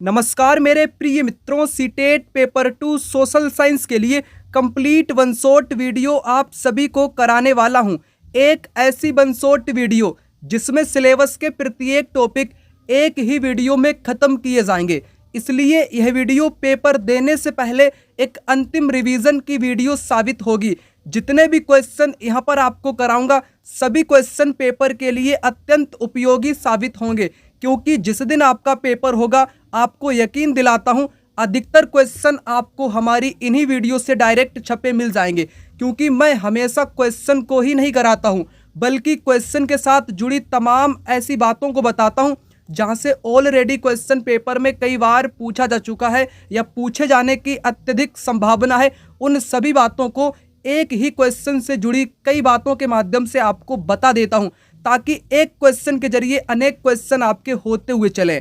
नमस्कार मेरे प्रिय मित्रों, सीटेट पेपर 2 सोशल साइंस के लिए कंप्लीट वन शॉट वीडियो आप सभी को कराने वाला हूं। एक ऐसी वन शॉट वीडियो जिसमें सिलेबस के प्रत्येक टॉपिक एक ही वीडियो में खत्म किए जाएंगे। इसलिए यह वीडियो पेपर देने से पहले एक अंतिम रिवीजन की वीडियो साबित होगी। जितने भी क्वेश्चन यहां पर आपको कराऊंगा सभी क्वेश्चन पेपर के लिए अत्यंत उपयोगी साबित होंगे, क्योंकि जिस दिन आपका पेपर होगा आपको यकीन दिलाता हूं अधिकतर क्वेश्चन आपको हमारी इन्हीं वीडियो से डायरेक्ट छपे मिल जाएंगे। क्योंकि मैं हमेशा क्वेश्चन को ही नहीं कराता हूं बल्कि क्वेश्चन के साथ जुड़ी तमाम ऐसी बातों को बताता हूं जहां से ऑलरेडी क्वेश्चन पेपर में कई बार पूछा जा चुका है या पूछे जाने की अत्यधिक संभावना है। उन सभी बातों को एक ही क्वेश्चन से जुड़ी कई बातों के माध्यम से आपको बता देता हूं, ताकि एक क्वेश्चन के जरिए अनेक क्वेश्चन आपके होते हुए चले।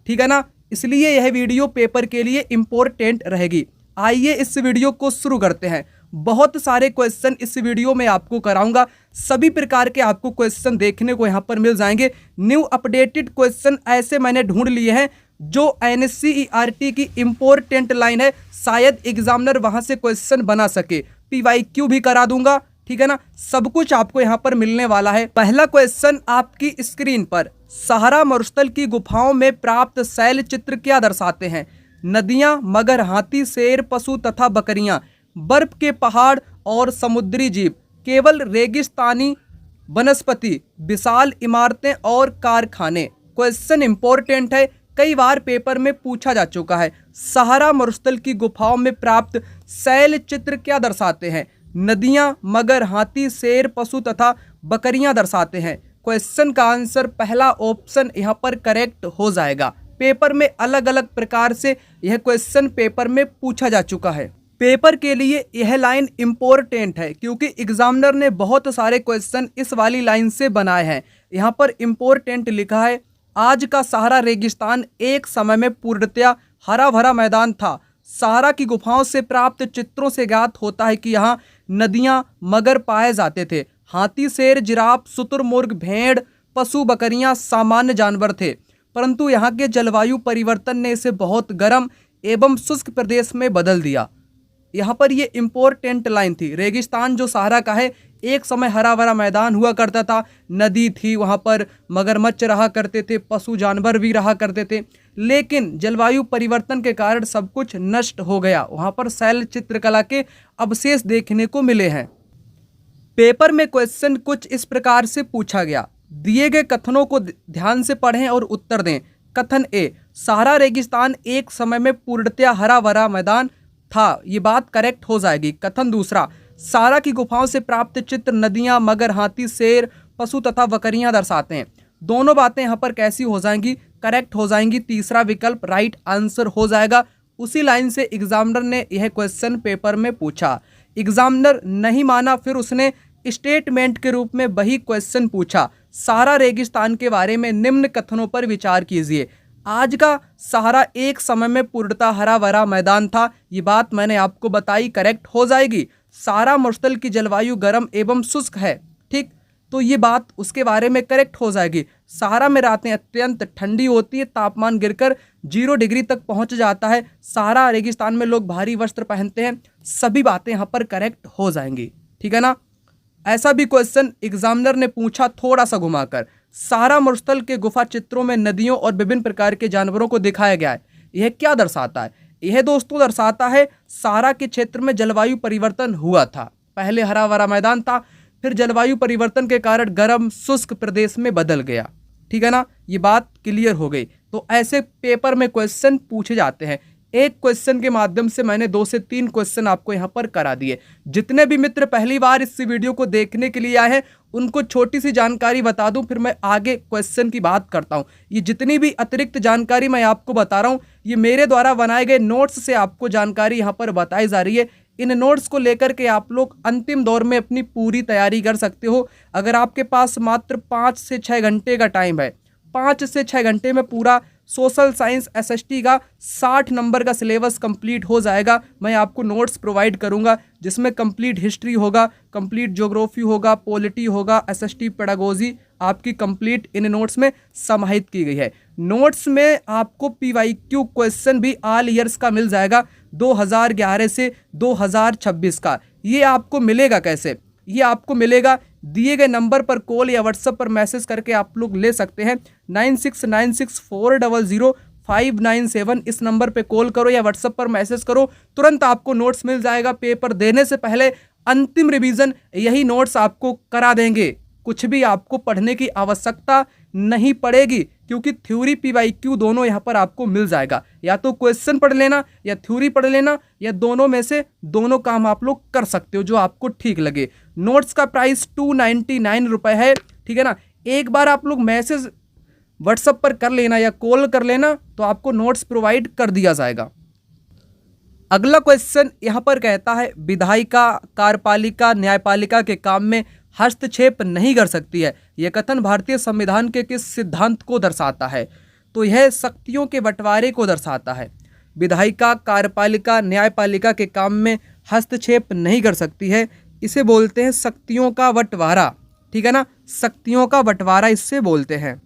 ठीक है ना, इसलिए यह वीडियो पेपर के लिए इम्पोर्टेंट रहेगी। आइए इस वीडियो को शुरू करते हैं। बहुत सारे क्वेश्चन इस वीडियो में आपको कराऊंगा, सभी प्रकार के आपको क्वेश्चन देखने को यहाँ पर मिल जाएंगे। न्यू अपडेटेड क्वेश्चन ऐसे मैंने ढूंढ लिए हैं जो NCERT की इम्पोर्टेंट लाइन है, शायद एग्जामिनर वहां से क्वेश्चन बना सके। PYQ भी करा दूंगा, ठीक है ना, सब कुछ आपको यहाँ पर मिलने वाला है। पहला क्वेश्चन आपकी स्क्रीन पर, सहारा मरुस्थल की गुफाओं में प्राप्त शैल चित्र क्या दर्शाते हैं? नदियां, मगर, हाथी, शेर, पशु तथा बकरियां, बर्फ के पहाड़ और समुद्री जीव, केवल रेगिस्तानी वनस्पति, विशाल इमारतें और कारखाने। क्वेश्चन इंपॉर्टेंट है, कई बार पेपर में पूछा जा चुका है। सहारा मरुस्थल की गुफाओं में प्राप्त शैल चित्र क्या दर्शाते हैं? नदियां, मगर, हाथी, शेर, पशु तथा बकरियां दर्शाते हैं। क्वेश्चन का आंसर पहला ऑप्शन यहां पर करेक्ट हो जाएगा। पेपर में अलग अलग प्रकार से यह क्वेश्चन पेपर में पूछा जा चुका है। पेपर के लिए यह लाइन इम्पोर्टेंट है क्योंकि एग्जामिनर ने बहुत सारे क्वेश्चन इस वाली लाइन से बनाए हैं। यहाँ पर इम्पोर्टेंट लिखा है, आज का सहारा रेगिस्तान एक समय में पूर्णतया हरा भरा मैदान था। सहारा की गुफाओं से प्राप्त चित्रों से ज्ञात होता है कि यहाँ नदियां, मगर पाए जाते थे। हाथी, शेर, जिराफ, शुतुरमुर्ग, भेड़, पशु, बकरियां सामान्य जानवर थे, परंतु यहाँ के जलवायु परिवर्तन ने इसे बहुत गर्म एवं शुष्क प्रदेश में बदल दिया। यहाँ पर ये इम्पोर्टेंट लाइन थी। रेगिस्तान जो सहारा का है, एक समय हरा भरा मैदान हुआ करता था, नदी थी, वहाँ पर मगरमच्छ रहा करते थे, पशु जानवर भी रहा करते थे, लेकिन जलवायु परिवर्तन के कारण सब कुछ नष्ट हो गया। वहाँ पर शैल चित्रकला के अवशेष देखने को मिले हैं। पेपर में क्वेश्चन कुछ इस प्रकार से पूछा गया, दिए गए कथनों को ध्यान से पढ़ें और उत्तर दें। कथन ए, सहारा रेगिस्तान एक समय में पूर्णतया हरा भरा मैदान था, ये बात करेक्ट हो जाएगी। कथन दूसरा, सहारा की गुफाओं से प्राप्त चित्र नदियां, मगर, हाथी, शेर, पशु तथा बकरियां दर्शाते हैं। दोनों बातें यहाँ पर कैसी हो जाएंगी? करेक्ट हो जाएंगी। तीसरा विकल्प राइट आंसर हो जाएगा। उसी लाइन से एग्जामिनर ने यह क्वेश्चन पेपर में पूछा। एग्जामिनर नहीं माना, फिर उसने स्टेटमेंट के रूप में वही क्वेश्चन पूछा, सहारा रेगिस्तान के बारे में निम्न कथनों पर विचार कीजिए। आज का सहारा एक समय में पूर्णतः हरा भरा मैदान था, ये बात मैंने आपको बताई, करेक्ट हो जाएगी। सहारा मरुस्थल की जलवायु गर्म एवं शुष्क है, ठीक, तो ये बात उसके बारे में करेक्ट हो जाएगी। सहारा में रातें अत्यंत ठंडी होती है, तापमान गिरकर 0 डिग्री तक पहुंच जाता है। सहारा रेगिस्तान में लोग भारी वस्त्र पहनते हैं। सभी बातें यहाँ पर करेक्ट हो जाएंगी, ठीक है ना। ऐसा भी क्वेश्चन एग्जामिनर ने पूछा थोड़ा सा घुमाकर, सहारा मरुस्थल के गुफा चित्रों में नदियों और विभिन्न प्रकार के जानवरों को दिखाया गया है, यह क्या दर्शाता है? यह दोस्तों दर्शाता है सहारा के क्षेत्र में जलवायु परिवर्तन हुआ था। पहले हरा भरा मैदान था, फिर जलवायु परिवर्तन के कारण गर्म शुष्क प्रदेश में बदल गया, ठीक है ना, ये बात क्लियर हो गई। तो ऐसे पेपर में क्वेश्चन पूछे जाते हैं। एक क्वेश्चन के माध्यम से मैंने 2 से 3 क्वेश्चन आपको यहाँ पर करा दिए। जितने भी मित्र पहली बार इस वीडियो को देखने के लिए आए हैं उनको छोटी सी जानकारी बता दूं, फिर मैं आगे क्वेश्चन की बात करता हूं। ये जितनी भी अतिरिक्त जानकारी मैं आपको बता रहा हूं, ये मेरे द्वारा बनाए गए नोट्स से आपको जानकारी यहाँ पर बताई जा रही है। इन नोट्स को लेकर के आप लोग अंतिम दौर में अपनी पूरी तैयारी कर सकते हो। अगर आपके पास मात्र 5 से 6 घंटे का टाइम है, 5 से 6 घंटे में पूरा सोशल साइंस एसएसटी का 60 नंबर का सिलेबस कंप्लीट हो जाएगा। मैं आपको नोट्स प्रोवाइड करूंगा जिसमें कंप्लीट हिस्ट्री होगा, कंप्लीट ज्योग्राफी होगा, पॉलिटी होगा, एसएसटी पेडागोजी आपकी कंप्लीट इन नोट्स में समाहित की गई है। नोट्स में आपको पीवाईक्यू क्वेश्चन भी ऑल ईयर्स का मिल जाएगा 2011 से 2026 का। ये आपको मिलेगा कैसे? ये आपको मिलेगा दिए गए नंबर पर कॉल या व्हाट्सएप पर मैसेज करके आप लोग ले सकते हैं। 9696400597 इस नंबर पे कॉल करो या व्हाट्सएप पर मैसेज करो, तुरंत आपको नोट्स मिल जाएगा। पेपर देने से पहले अंतिम रिवीजन यही नोट्स आपको करा देंगे। कुछ भी आपको पढ़ने की आवश्यकता नहीं पड़ेगी क्योंकि थ्योरी पीवाईक्यू दोनों यहाँ पर आपको मिल जाएगा। या तो क्वेश्चन पढ़ लेना या थ्योरी पढ़ लेना, या दोनों में से दोनों काम आप लोग कर सकते हो जो आपको ठीक लगे। नोट्स का प्राइस 299 रुपये है, ठीक है ना। एक बार आप लोग मैसेज व्हाट्सएप पर कर लेना या कॉल कर लेना तो आपको नोट्स प्रोवाइड कर दिया जाएगा। अगला क्वेश्चन यहाँ पर कहता है विधायिका कार्यपालिका न्यायपालिका के काम में हस्तक्षेप नहीं कर सकती है। यह कथन भारतीय संविधान के किस सिद्धांत को दर्शाता है? तो यह शक्तियों के बंटवारे को दर्शाता है। विधायिका कार्यपालिका न्यायपालिका के काम में हस्तक्षेप नहीं कर सकती है, इसे बोलते हैं शक्तियों का बंटवारा, ठीक है ना। शक्तियों का बंटवारा इससे बोलते हैं।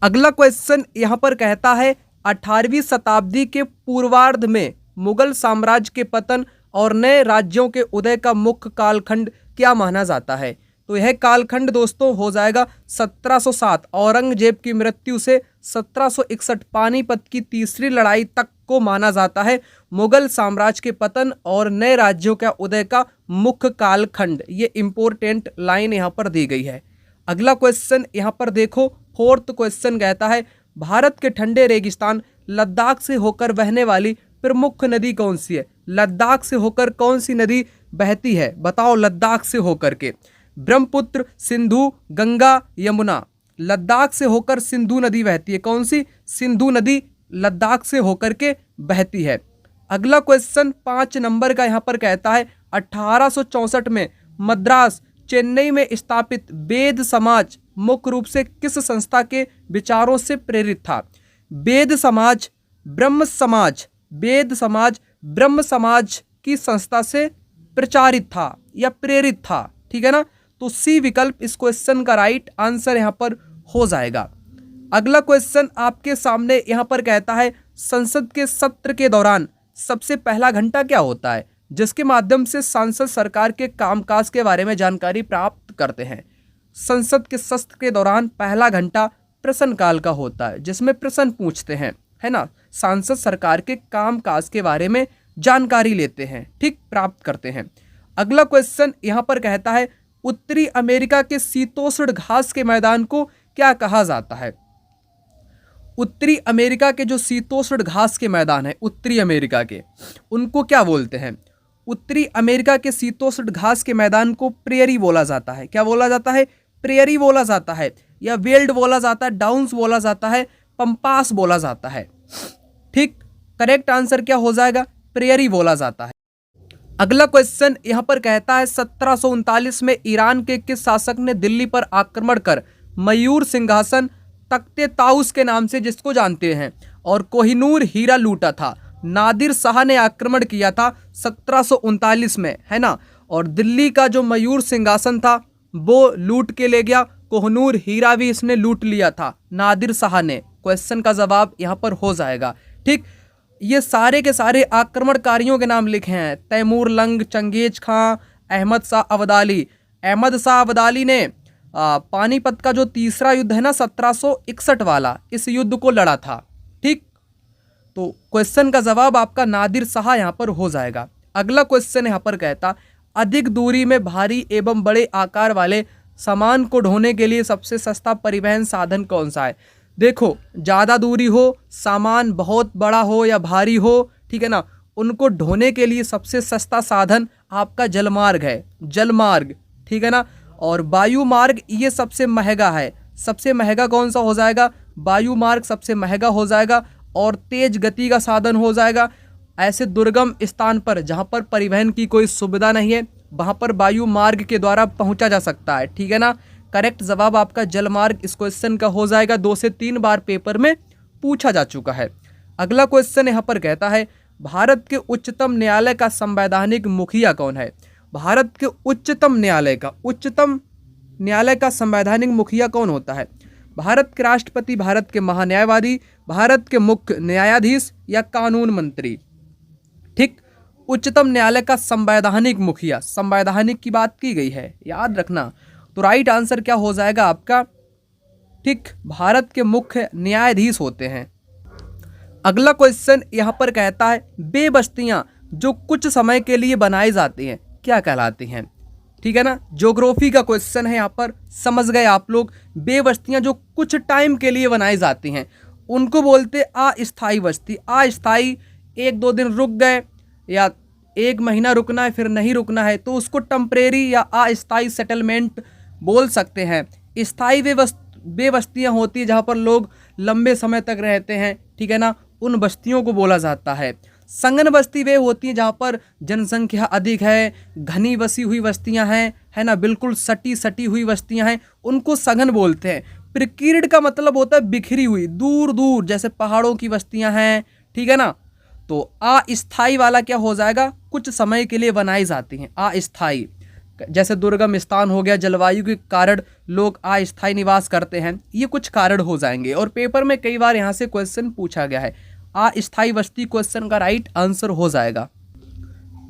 अगला क्वेश्चन यहाँ पर कहता है 18वीं शताब्दी के पूर्वार्ध में मुगल साम्राज्य के पतन और नए राज्यों के उदय का मुख्य कालखंड क्या माना जाता है? तो यह कालखंड दोस्तों हो जाएगा 1707 औरंगजेब की मृत्यु से 1761 पानीपत की तीसरी लड़ाई तक को माना जाता है मुगल साम्राज्य के पतन और नए राज्यों का उदय का मुख्य कालखंड। ये इंपॉर्टेंट लाइन यहाँ पर दी गई है। अगला क्वेश्चन यहाँ पर देखो, फोर्थ क्वेश्चन कहता है भारत के ठंडे रेगिस्तान लद्दाख से होकर बहने वाली प्रमुख नदी कौन सी है? लद्दाख से होकर कौन सी नदी बहती है? बताओ। लद्दाख से होकर के ब्रह्मपुत्र, सिंधु, गंगा, यमुना। लद्दाख से होकर सिंधु नदी बहती है। कौन सी? सिंधु नदी लद्दाख से होकर के बहती है। अगला क्वेश्चन 5 नंबर का यहाँ पर कहता है 1864 में मद्रास चेन्नई में स्थापित वेद समाज मुख्य रूप से किस संस्था के विचारों से प्रेरित था? वेद समाज ब्रह्म समाज, वेद समाज ब्रह्म समाज की संस्था से प्रचारित था या प्रेरित था, ठीक है ना। तो सी विकल्प इस क्वेश्चन का राइट आंसर यहाँ पर हो जाएगा। अगला क्वेश्चन आपके सामने यहाँ पर कहता है संसद के सत्र के दौरान सबसे पहला घंटा क्या होता है जिसके माध्यम से सांसद सरकार के कामकाज के बारे में जानकारी प्राप्त करते हैं? संसद के सत्र के दौरान पहला घंटा प्रश्नकाल का होता है जिसमें प्रश्न पूछते हैं, है ना। सांसद सरकार के कामकाज के बारे में जानकारी लेते हैं, ठीक, प्राप्त करते हैं। अगला क्वेश्चन यहाँ पर कहता है उत्तरी अमेरिका के शीतोष्ण घास के मैदान को क्या कहा जाता है? उत्तरी अमेरिका के जो शीतोष्ण घास के मैदान है उत्तरी अमेरिका के, उनको क्या बोलते हैं? उत्तरी अमेरिका के शीतोष्ण घास के मैदान को प्रेयरी बोला जाता है। क्या बोला जाता है? प्रेयरी बोला जाता है, या वेल्ड बोला जाता है, डाउन्स बोला जाता है, पंपास बोला जाता है, ठीक। करेक्ट आंसर क्या हो जाएगा? प्रेयरी बोला जाता है। अगला क्वेश्चन यहाँ पर कहता है 1739 में ईरान के किस शासक ने दिल्ली पर आक्रमण कर मयूर सिंहासन तख्ते ताउस के नाम से जिसको जानते हैं और कोहिनूर हीरा लूटा था? नादिर शाह ने आक्रमण किया था 1739 में, है ना। और दिल्ली का जो मयूर सिंहासन था वो लूट के ले गया, कोहिनूर हीरा भी इसने लूट लिया था नादिर शाह ने। क्वेश्चन का जवाब यहाँ पर हो जाएगा, ठीक। ये सारे के सारे आक्रमणकारियों के नाम लिखे हैं, तैमूर लंग, चंगेज खां, अहमद शाह अब्दाली। अहमद शाह अब्दाली ने पानीपत का जो तीसरा युद्ध है ना 1761 वाला, इस युद्ध को लड़ा था, ठीक। तो क्वेश्चन का जवाब आपका नादिर शाह यहाँ पर हो जाएगा। अगला क्वेश्चन यहाँ पर कहता अधिक दूरी में भारी एवं बड़े आकार वाले सामान को ढोने के लिए सबसे सस्ता परिवहन साधन कौन सा है? देखो, ज़्यादा दूरी हो, सामान बहुत बड़ा हो या भारी हो, ठीक है ना, उनको ढोने के लिए सबसे सस्ता साधन आपका जलमार्ग है, जलमार्ग, ठीक है ना। और वायु मार्ग ये सबसे महंगा है। सबसे महंगा कौन सा हो जाएगा? वायु मार्ग सबसे महंगा हो जाएगा और तेज गति का साधन हो जाएगा। ऐसे दुर्गम स्थान पर जहाँ पर परिवहन की कोई सुविधा नहीं है वहाँ पर वायु मार्ग के द्वारा पहुँचा जा सकता है, ठीक है ना। करेक्ट जवाब आपका जलमार्ग इस क्वेश्चन का हो जाएगा। 2 से 3 बार पेपर में पूछा जा चुका है। अगला क्वेश्चन यहाँ पर कहता है भारत के उच्चतम न्यायालय का संवैधानिक मुखिया कौन है? भारत के उच्चतम न्यायालय का संवैधानिक मुखिया कौन होता है? भारत के राष्ट्रपति, भारत के महान्यायवादी, भारत के मुख्य न्यायाधीश या कानून मंत्री? ठीक, उच्चतम न्यायालय का संवैधानिक मुखिया, संवैधानिक की बात की गई है, याद रखना। तो राइट आंसर क्या हो जाएगा आपका? ठीक, भारत के मुख्य न्यायाधीश होते हैं। अगला क्वेश्चन यहाँ पर कहता है वे बस्तियाँ जो कुछ समय के लिए बनाई जाती हैं क्या कहलाती हैं? ठीक है ना, ज्योग्राफी का क्वेश्चन है यहाँ पर, समझ गए आप लोग। वे बस्तियाँ जो कुछ टाइम के लिए बनाई जाती हैं उनको बोलते अस्थायी बस्ती। अस्थायी, 1-2 दिन रुक गए या 1 महीना रुकना है फिर नहीं रुकना है तो उसको टेम्परेरी या अस्थायी सेटलमेंट बोल सकते हैं। स्थायी वे बस्तियाँ होती है जहाँ पर लोग लंबे समय तक रहते हैं, ठीक है ना, उन बस्तियों को बोला जाता है। संघन बस्ती वे होती है जहाँ पर जनसंख्या अधिक है, घनी बसी हुई बस्तियाँ हैं, है ना, बिल्कुल सटी हुई बस्तियाँ हैं, उनको सघन बोलते हैं। प्रकीर्ड का मतलब होता है बिखरी हुई, दूर दूर, जैसे पहाड़ों की बस्तियाँ हैं, ठीक है ना। तो अस्थायी वाला क्या हो जाएगा? कुछ समय के लिए बनाई जाती हैं, अस्थायी। जैसे दुर्गम स्थान हो गया, जलवायु के कारण लोग अस्थायी निवास करते हैं, ये कुछ कारण हो जाएंगे। और पेपर में कई बार यहाँ से क्वेश्चन पूछा गया है, अस्थायी बस्ती क्वेश्चन का राइट आंसर हो जाएगा।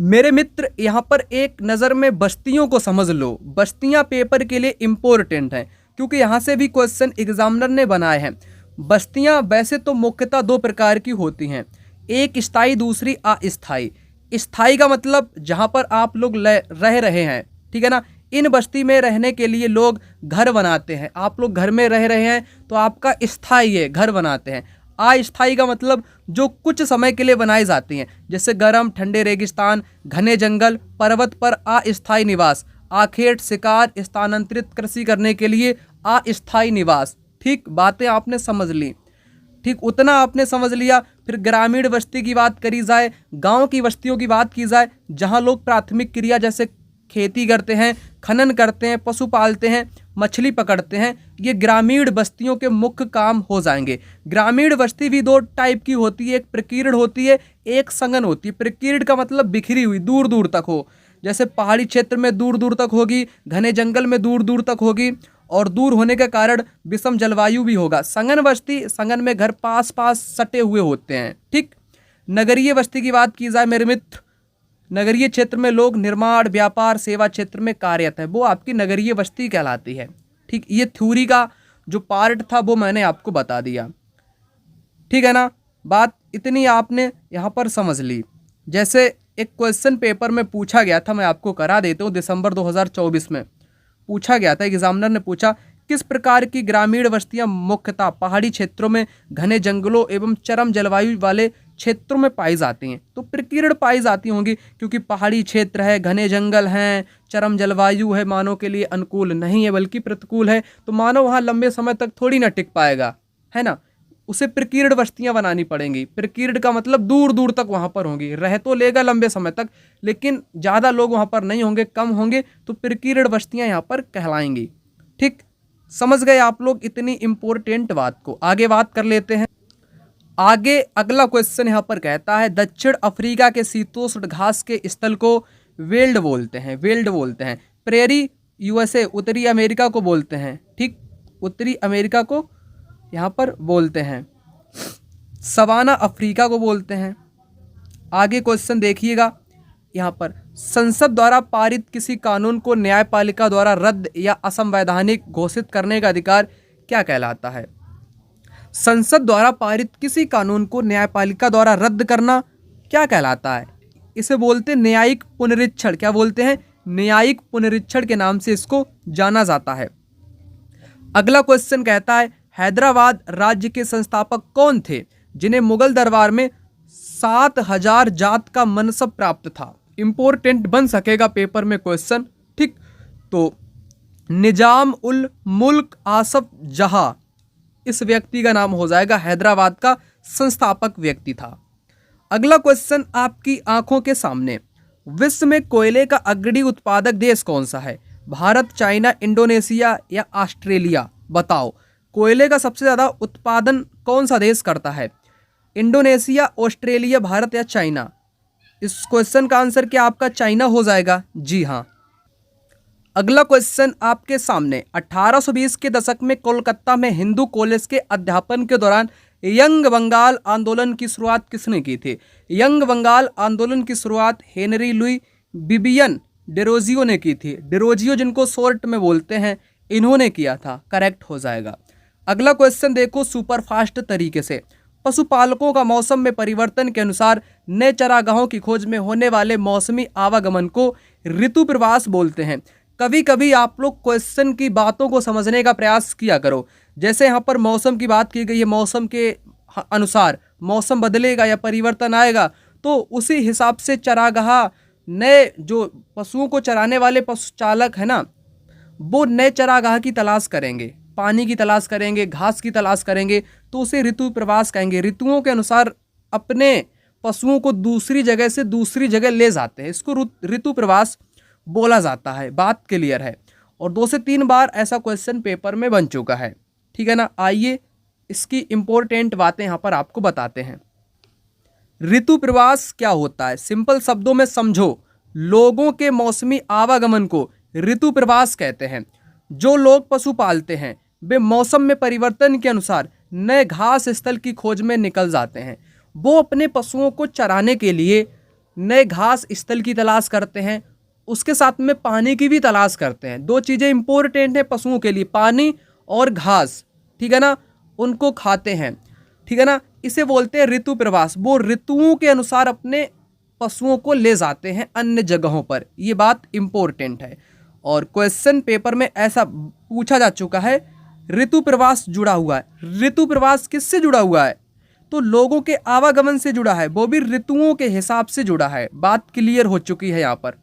मेरे मित्र, यहाँ पर एक नज़र में बस्तियों को समझ लो। बस्तियाँ पेपर के लिए इम्पोर्टेंट हैं क्योंकि यहाँ से भी क्वेश्चन एग्जामिनर ने बनाए हैं। बस्तियाँ वैसे तो मुख्यतः 2 प्रकार की होती हैं, एक स्थायी, दूसरी अस्थायी। स्थायी का मतलब जहाँ पर आप लोग रह रहे हैं, ठीक है ना, इन बस्ती में रहने के लिए लोग घर बनाते हैं। आप लोग घर में रह रहे हैं तो आपका स्थायी है, घर बनाते हैं। अस्थायी का मतलब जो कुछ समय के लिए बनाई जाती हैं, जैसे गर्म ठंडे रेगिस्तान, घने जंगल, पर्वत पर अस्थायी निवास, आखेट, शिकार, स्थानांतरित कृषि करने के लिए अस्थायी निवास। ठीक, बातें आपने समझ ली। ठीक, उतना आपने समझ लिया। फिर ग्रामीण बस्ती की बात करी जाए, गांव की बस्तियों की बात की जाए, जहां लोग प्राथमिक क्रिया जैसे खेती करते हैं, खनन करते हैं, पशु पालते हैं, मछली पकड़ते हैं, ये ग्रामीण बस्तियों के मुख्य काम हो जाएंगे। ग्रामीण बस्ती भी 2 टाइप की होती है, एक प्रकीर्ण होती है, एक संघन होती है। प्रकीर्ण का मतलब बिखरी हुई, दूर दूर तक हो, जैसे पहाड़ी क्षेत्र में दूर दूर तक होगी, घने जंगल में दूर दूर तक होगी, और दूर होने के कारण विषम जलवायु भी होगा। संघन बस्ती, संघन में घर पास पास सटे हुए होते हैं। ठीक, नगरीय बस्ती की बात की जाए मेरे मित्र, नगरीय क्षेत्र में लोग निर्माण, व्यापार, सेवा क्षेत्र में कार्यरत है, वो आपकी नगरीय बस्ती कहलाती है। ठीक, ये थ्योरी का जो पार्ट था वो मैंने आपको बता दिया, ठीक है ना। बात इतनी आपने यहाँ पर समझ ली। जैसे एक क्वेश्चन पेपर में पूछा गया था, मैं आपको करा देता हूँ, दिसंबर 2024 में पूछा गया था। एग्जामिनर ने पूछा किस प्रकार की ग्रामीण बस्तियां मुख्यतः पहाड़ी क्षेत्रों में, घने जंगलों एवं चरम जलवायु वाले क्षेत्रों में पाई जाती हैं? तो प्रकीर्ण पाई जाती होंगी, क्योंकि पहाड़ी क्षेत्र है, घने जंगल हैं, चरम जलवायु है, मानव के लिए अनुकूल नहीं है बल्कि प्रतिकूल है, तो मानव वहाँ लंबे समय तक थोड़ी ना टिक पाएगा, है ना। उसे प्रकीर्ण बस्तियां बनानी पड़ेंगी। प्रकीर्ण का मतलब दूर दूर तक वहाँ पर होंगी, रह तो लेगा लंबे समय तक, लेकिन ज़्यादा लोग वहाँ पर नहीं होंगे, कम होंगे, तो प्रकीर्ण बस्तियां यहाँ पर कहलाएंगी। ठीक, समझ गए आप लोग इतनी इंपॉर्टेंट बात को। आगे बात कर लेते हैं। आगे अगला क्वेश्चन यहाँ पर कहता है दक्षिण अफ्रीका के शीतोष्ण घास के स्थल को वेल्ड बोलते हैं, वेल्ड बोलते हैं। प्रेरी यूएसए, उत्तरी अमेरिका को बोलते हैं। ठीक, उत्तरी अमेरिका को यहाँ पर बोलते हैं। सवाना अफ्रीका को बोलते हैं। आगे क्वेश्चन देखिएगा, यहाँ पर संसद द्वारा पारित किसी कानून को न्यायपालिका द्वारा रद्द या असंवैधानिक घोषित करने का अधिकार क्या कहलाता है? संसद द्वारा पारित किसी कानून को न्यायपालिका द्वारा रद्द करना क्या कहलाता है? इसे बोलते हैं न्यायिक पुनरीक्षण। क्या बोलते हैं? न्यायिक पुनरीक्षण के नाम से इसको जाना जाता है। अगला क्वेश्चन कहता है हैदराबाद राज्य के संस्थापक कौन थे जिन्हें मुगल दरबार में 7000 जात का मनसब प्राप्त था? इंपॉर्टेंट बन सकेगा पेपर में क्वेश्चन। ठीक, तो निजाम उल मुल्क आसफ जहां, इस व्यक्ति का नाम हो जाएगा, हैदराबाद का संस्थापक व्यक्ति था। अगला क्वेश्चन आपकी आंखों के सामने, विश्व में कोयले का अग्रणी उत्पादक देश कौन सा है? भारत, चाइना, इंडोनेशिया या ऑस्ट्रेलिया? बताओ, कोयले का सबसे ज़्यादा उत्पादन कौन सा देश करता है? इंडोनेशिया, ऑस्ट्रेलिया, भारत या चाइना? इस क्वेश्चन का आंसर क्या आपका चाइना हो जाएगा? जी हाँ। अगला क्वेश्चन आपके सामने, 1820 के दशक में कोलकाता में हिंदू कॉलेज के अध्यापन के दौरान यंग बंगाल आंदोलन की शुरुआत किसने की थी? यंग बंगाल आंदोलन की शुरुआत हेनरी लुई बिबियन डेरोजियो ने की थी। डेरोजियो जिनको शॉर्ट में बोलते हैं, इन्होंने किया था। करेक्ट हो जाएगा। अगला क्वेश्चन देखो सुपरफास्ट तरीके से। पशुपालकों का मौसम में परिवर्तन के अनुसार नए चारागाहों की खोज में होने वाले मौसमी आवागमन को ऋतु प्रवास बोलते हैं। कभी कभी आप लोग क्वेश्चन की बातों को समझने का प्रयास किया करो। जैसे यहाँ पर मौसम की बात की गई है, मौसम के अनुसार मौसम बदलेगा या परिवर्तन आएगा, तो उसी हिसाब से चारागाह, नए जो पशुओं को चराने वाले पशु चालक है ना, वो नए चारागाह की तलाश करेंगे, पानी की तलाश करेंगे, घास की तलाश करेंगे, तो उसे ऋतु प्रवास कहेंगे। ऋतुओं के अनुसार अपने पशुओं को दूसरी जगह से दूसरी जगह ले जाते हैं, इसको ऋतु प्रवास बोला जाता है। बात क्लियर है। और 2 से 3 बार ऐसा क्वेश्चन पेपर में बन चुका है, ठीक है ना। आइए इसकी इंपॉर्टेंट बातें यहाँ पर आपको बताते हैं। ऋतु प्रवास क्या होता है? सिंपल शब्दों में समझो, लोगों के मौसमी आवागमन को ऋतु प्रवास कहते हैं। जो लोग पशु पालते हैं वे मौसम में परिवर्तन के अनुसार नए घास स्थल की खोज में निकल जाते हैं। वो अपने पशुओं को चराने के लिए नए घास स्थल की तलाश करते हैं, उसके साथ में पानी की भी तलाश करते हैं। 2 चीज़ें इंपॉर्टेंट है पशुओं के लिए, पानी और घास, ठीक है ना, उनको खाते हैं, ठीक है ना। इसे बोलते हैं ऋतु प्रवास। वो ऋतुओं के अनुसार अपने पशुओं को ले जाते हैं अन्य जगहों पर। ये बात इंपॉर्टेंट है और क्वेश्चन पेपर में ऐसा पूछा जा चुका है। ऋतु प्रवास जुड़ा हुआ है। ऋतु प्रवास किससे जुड़ा हुआ है? तो लोगों के आवागमन से जुड़ा है, वो भी ऋतुओं के हिसाब से जुड़ा है। बात क्लियर हो चुकी है यहाँ पर।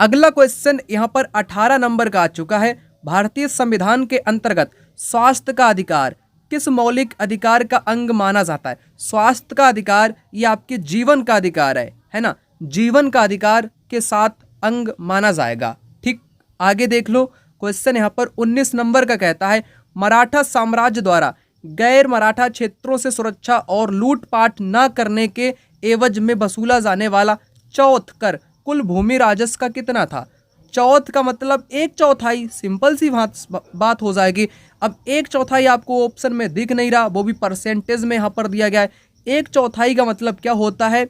अगला क्वेश्चन यहाँ पर 18 नंबर का आ चुका है। भारतीय संविधान के अंतर्गत स्वास्थ्य का अधिकार किस मौलिक अधिकार का अंग माना जाता है? स्वास्थ्य का अधिकार ये आपके जीवन का अधिकार है ना, जीवन का अधिकार के साथ अंग माना जाएगा। ठीक, आगे देख लो। क्वेश्चन यहाँ पर 19 नंबर का कहता है, मराठा साम्राज्य द्वारा गैर मराठा क्षेत्रों से सुरक्षा और लूटपाट न करने के एवज में वसूला जाने वाला चौथ कर कुल भूमि राजस्व का कितना था? चौथ का मतलब 1/4। सिंपल सी बात हो जाएगी। अब 1/4 आपको ऑप्शन में दिख नहीं रहा, वो भी परसेंटेज में यहाँ पर दिया गया है। 1/4 का मतलब क्या होता है,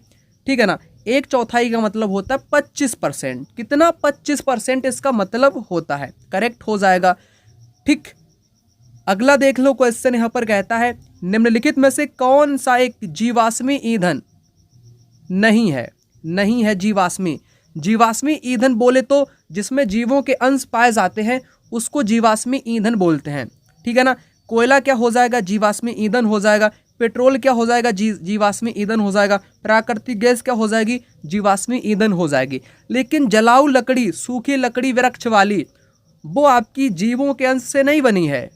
ठीक है ना? 1/4 का मतलब होता है 25%। कितना? 25% इसका मतलब होता है। करेक्ट हो जाएगा। ठीक, अगला देख लो। क्वेश्चन यहाँ पर कहता है, निम्नलिखित में से कौन सा एक जीवाश्मी ईंधन नहीं है जीवाश्मी? जीवाश्मी ईंधन बोले तो जिसमें जीवों के अंश पाए जाते हैं उसको जीवाश्मी ईंधन बोलते हैं, ठीक है ना। कोयला क्या हो जाएगा? जीवाश्मी ईंधन हो जाएगा। पेट्रोल क्या हो जाएगा? जीवाश्मी ईंधन हो जाएगा। प्राकृतिक गैस क्या हो जाएगी? जीवाश्मी ईंधन हो जाएगी। लेकिन जलाऊ लकड़ी, सूखी लकड़ी वृक्ष वाली, वो आपकी जीवों के अंश से नहीं बनी है,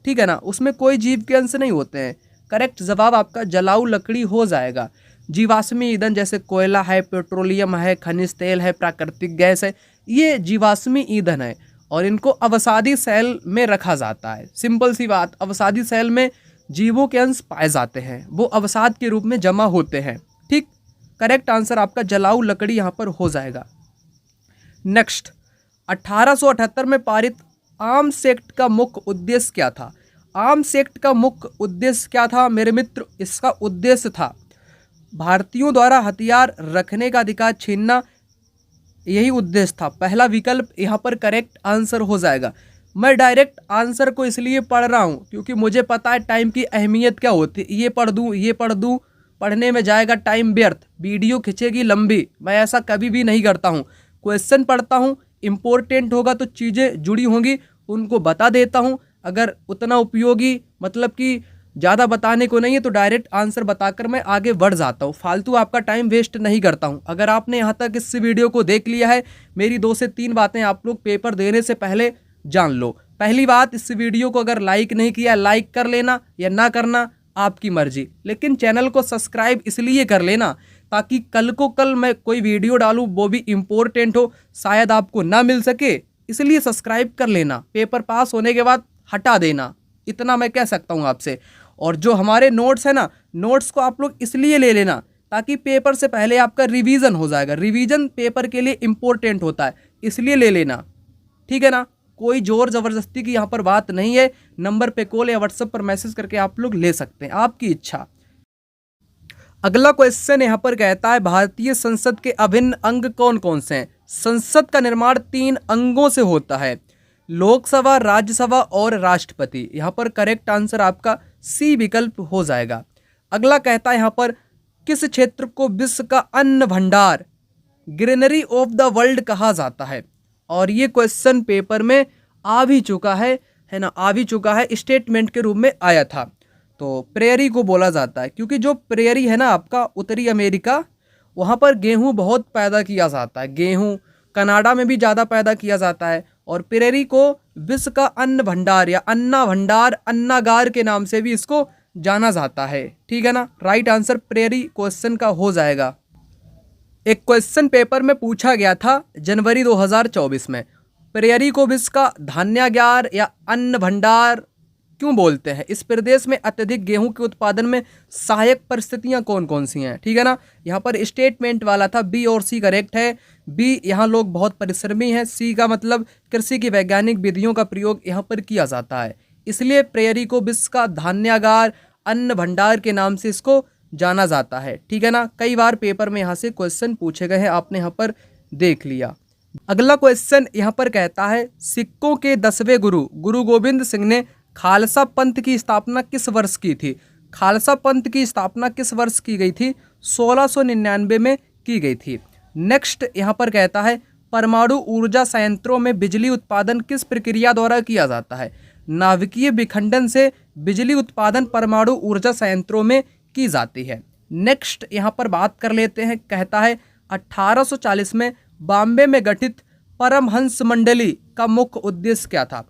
ठीक है ना, उसमें कोई जीव के अंश नहीं होते हैं। करेक्ट जवाब आपका जलाऊ लकड़ी हो जाएगा। जीवाश्मी ईंधन जैसे कोयला है, पेट्रोलियम है, खनिज तेल है, प्राकृतिक गैस है, ये जीवाश्मी ईंधन है और इनको अवसादी सेल में रखा जाता है। सिंपल सी बात, अवसादी सेल में जीवों के अंश पाए जाते हैं, वो अवसाद के रूप में जमा होते हैं। ठीक, करेक्ट आंसर आपका जलाऊ लकड़ी यहाँ पर हो जाएगा। नेक्स्ट, 1878 में पारित आर्म्स एक्ट का मुख्य उद्देश्य क्या था? आर्म्स एक्ट का मुख्य उद्देश्य क्या था मेरे मित्र? इसका उद्देश्य था भारतीयों द्वारा हथियार रखने का अधिकार छीनना, यही उद्देश्य था। पहला विकल्प यहाँ पर करेक्ट आंसर हो जाएगा। मैं डायरेक्ट आंसर को इसलिए पढ़ रहा हूँ क्योंकि मुझे पता है टाइम की अहमियत क्या होती है। ये पढ़ दूँ, पढ़ने में जाएगा टाइम व्यर्थ, वीडियो खिंचेगी लंबी। मैं ऐसा कभी भी नहीं करता हूँ। क्वेश्चन पढ़ता हूँ, इम्पोर्टेंट होगा तो चीज़ें जुड़ी होंगी उनको बता देता हूँ। अगर उतना उपयोगी मतलब कि ज़्यादा बताने को नहीं है तो डायरेक्ट आंसर बताकर मैं आगे बढ़ जाता हूँ। फालतू आपका टाइम वेस्ट नहीं करता हूँ। अगर आपने यहाँ तक इस वीडियो को देख लिया है, मेरी 2 से 3 बातें आप लोग पेपर देने से पहले जान लो। पहली बात, इस वीडियो को अगर लाइक नहीं किया, लाइक कर लेना या ना करना आपकी मर्जी, लेकिन चैनल को सब्सक्राइब इसलिए कर लेना ताकि कल मैं कोई वीडियो डालूँ वो भी इम्पोर्टेंट हो, शायद आपको ना मिल सके, इसलिए सब्सक्राइब कर लेना। पेपर पास होने के बाद हटा देना, इतना मैं कह सकता हूँ आपसे। और जो हमारे नोट्स है ना, नोट्स को आप लोग इसलिए ले लेना ताकि पेपर से पहले आपका रिवीजन हो जाएगा। रिवीजन पेपर के लिए इंपॉर्टेंट होता है, इसलिए ले लेना, ठीक है ना। कोई जोर ज़बरदस्ती की यहाँ पर बात नहीं है। नंबर पे कॉल या व्हाट्सएप पर मैसेज करके आप लोग ले सकते हैं, आपकी इच्छा। अगला क्वेश्चन यहाँ पर कहता है भारतीय संसद के अभिन्न अंग कौन कौन से हैं। संसद का निर्माण 3 अंगों से होता है, लोकसभा, राज्यसभा और राष्ट्रपति। यहाँ पर करेक्ट आंसर आपका सी विकल्प हो जाएगा। अगला कहता है यहाँ पर किस क्षेत्र को विश्व का अन्न भंडार, ग्रेनरी ऑफ द वर्ल्ड कहा जाता है। और ये क्वेश्चन पेपर में आ भी चुका है ना, आ भी चुका है, स्टेटमेंट के रूप में आया था। तो प्रेयरी को बोला जाता है क्योंकि जो प्रेयरी है ना आपका उत्तरी अमेरिका, वहाँ पर गेहूँ बहुत पैदा किया जाता है। गेहूँ कनाडा में भी ज़्यादा पैदा किया जाता है। और प्रेयरी को विश्व का अन्न भंडार या अन्ना भंडार, अन्नागार के नाम से भी इसको जाना जाता है, ठीक है ना। राइट आंसर प्रेयरी क्वेश्चन का हो जाएगा। एक क्वेश्चन पेपर में पूछा गया था जनवरी 2024 में, प्रेयरी को विश्व का धान्यागार या अन्न भंडार क्यों बोलते हैं। इस प्रदेश में अत्यधिक गेहूं के उत्पादन में सहायक परिस्थितियां कौन कौन सी हैं, ठीक है ना। यहाँ पर स्टेटमेंट वाला था, बी और सी करेक्ट है। बी, यहाँ लोग बहुत परिश्रमी हैं। सी का मतलब कृषि की वैज्ञानिक विधियों का प्रयोग यहाँ पर किया जाता है, इसलिए प्रेयरी को विश्व का धान्यागार, अन्न भंडार के नाम से इसको जाना जाता है, ठीक है ना। कई बार पेपर में यहाँ से क्वेश्चन पूछे गए हैं, आपने यहाँ पर देख लिया। अगला क्वेश्चन यहाँ पर कहता है सिखों के 10वें गुरु गुरु गोबिंद सिंह ने खालसा पंथ की स्थापना किस वर्ष की थी। खालसा पंथ की स्थापना किस वर्ष की गई थी। 1699 में की गई थी। नेक्स्ट यहाँ पर कहता है परमाणु ऊर्जा संयंत्रों में बिजली उत्पादन किस प्रक्रिया द्वारा किया जाता है। नाभिकीय विखंडन से बिजली उत्पादन परमाणु ऊर्जा संयंत्रों में की जाती है। नेक्स्ट यहाँ पर बात कर लेते हैं, कहता है 1840 में बॉम्बे में गठित परमहंस मंडली का मुख्य उद्देश्य क्या था।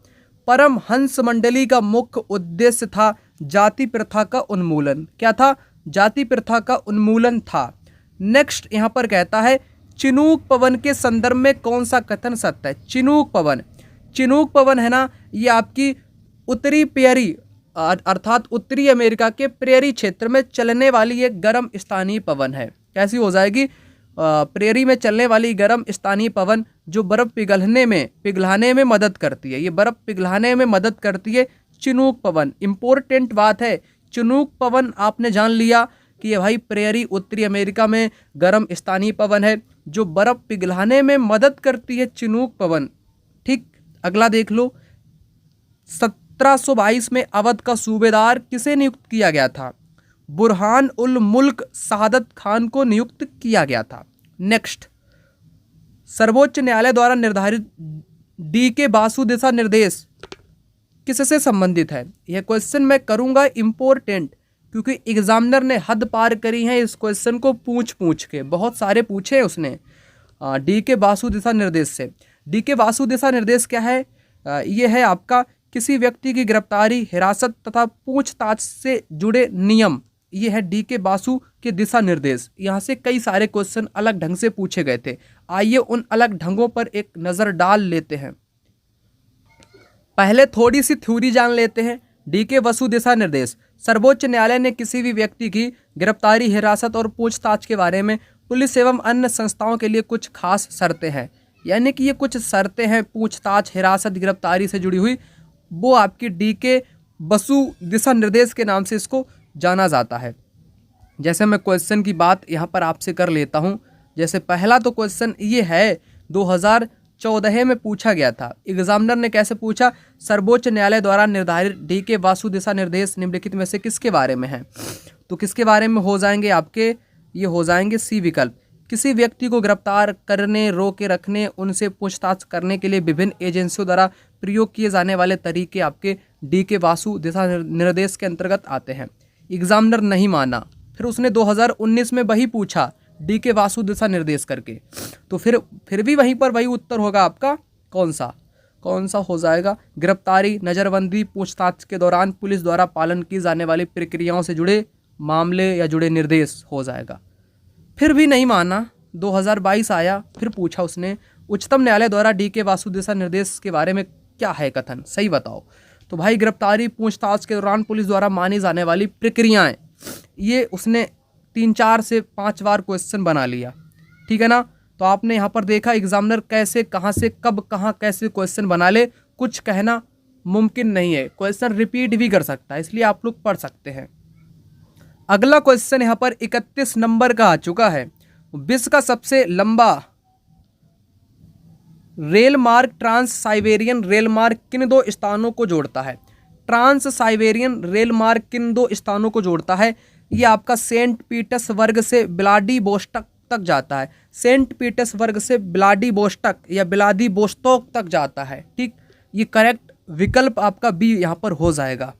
परमहंस मंडली का मुख्य उद्देश्य था जाति प्रथा का उन्मूलन। क्या था, जाति प्रथा का उन्मूलन था। नेक्स्ट यहाँ पर कहता है चिनूक पवन के संदर्भ में कौन सा कथन सत्य है। चिनूक पवन, चिनूक पवन है ना, ये आपकी उत्तरी प्रेयरी अर्थात उत्तरी अमेरिका के प्रेयरी क्षेत्र में चलने वाली एक गर्म स्थानीय पवन है। कैसी हो जाएगी, प्रेयरी में चलने वाली गर्म स्थानीय पवन जो बर्फ़ पिघलाने में मदद करती है। ये बर्फ़ पिघलाने में मदद करती है चिनूक पवन। इम्पोर्टेंट बात है, चिनूक पवन आपने जान लिया कि ये भाई प्रेयरी उत्तरी अमेरिका में गर्म स्थानीय पवन है जो बर्फ़ पिघलाने में मदद करती है, चिनूक पवन, ठीक। अगला देख लो, 1722 में अवध का सूबेदार किसे नियुक्त किया गया था। बुरहान उल मुल्क शहादत खान को नियुक्त किया गया था। नेक्स्ट, सर्वोच्च न्यायालय द्वारा निर्धारित DK बासु दिशा निर्देश किससे संबंधित है। यह क्वेश्चन मैं करूंगा इम्पोर्टेंट क्योंकि एग्जामिनर ने हद पार करी है इस क्वेश्चन को पूछ के, बहुत सारे पूछे हैं उसने DK बासु दिशा निर्देश से। DK बासु दिशा निर्देश क्या है, ये है आपका किसी व्यक्ति की गिरफ्तारी, हिरासत तथा पूछताछ से जुड़े नियम। ये है DK बासु के दिशा निर्देश। यहाँ से कई सारे क्वेश्चन अलग ढंग से पूछे गए थे। आइए उन अलग ढंगों पर एक नज़र डाल लेते हैं। पहले थोड़ी सी थ्योरी जान लेते हैं। DK बासु दिशा निर्देश, सर्वोच्च न्यायालय ने किसी भी व्यक्ति की गिरफ्तारी, हिरासत और पूछताछ के बारे में पुलिस एवं अन्य संस्थाओं के लिए कुछ खास शर्तें हैं। यानी कि ये कुछ शर्तें हैं पूछताछ, हिरासत, गिरफ्तारी से जुड़ी हुई, वो आपकी DK बासु दिशा निर्देश के नाम से इसको जाना जाता है। जैसे मैं क्वेश्चन की बात यहाँ पर आपसे कर लेता हूँ। जैसे पहला तो क्वेश्चन ये है 2014 में पूछा गया था। एग्जामिनर ने कैसे पूछा, सर्वोच्च न्यायालय द्वारा निर्धारित DK बासु दिशा निर्देश निम्नलिखित में से किसके बारे में है। तो किसके बारे में हो जाएंगे आपके, ये हो जाएंगे सी विकल्प। किसी व्यक्ति को गिरफ्तार करने, रोके रखने, उनसे पूछताछ करने के लिए विभिन्न एजेंसियों द्वारा प्रयोग किए जाने वाले तरीके आपके DK बासु दिशा निर्देश के अंतर्गत आते हैं। एग्जामिनर नहीं माना, फिर उसने 2019 में वही पूछा DK बासु दिशा निर्देश करके, तो फिर भी वहीं पर वही उत्तर होगा आपका। कौन सा हो जाएगा, गिरफ्तारी, नज़रबंदी, पूछताछ के दौरान पुलिस द्वारा पालन की जाने वाली प्रक्रियाओं से जुड़े मामले या जुड़े निर्देश हो जाएगा। फिर भी नहीं माना, 2022 आया, फिर पूछा उसने उच्चतम न्यायालय द्वारा DK बासु दिशा निर्देश के बारे में क्या है कथन, सही बताओ। तो भाई गिरफ्तारी पूछताछ के दौरान पुलिस द्वारा मानी जाने वाली प्रक्रियाएं, ये उसने 3-4 से 5 बार क्वेश्चन बना लिया, ठीक है ना। तो आपने यहाँ पर देखा एग्जामिनर कैसे, कहाँ से, कब, कहाँ, कैसे क्वेश्चन बना ले, कुछ कहना मुमकिन नहीं है। क्वेश्चन रिपीट भी कर सकता है, इसलिए आप लोग पढ़ सकते हैं। अगला क्वेश्चन यहाँ पर 31 नंबर का आ चुका है। विश्व का सबसे लंबा रेल मार्ग ट्रांस साइबेरियन रेल मार्ग किन 2 स्थानों को जोड़ता है? ट्रांस साइबेरियन रेल मार्ग किन 2 स्थानों को जोड़ता है? ये आपका सेंट पीटर्सबर्ग से व्लादिवोस्टोक तक जाता है। सेंट पीटर्सबर्ग से व्लादिवोस्टोक या व्लादिवोस्तोक तक जाता है, ठीक। ये करेक्ट विकल्प आपका बी यहाँ पर हो जाएगा।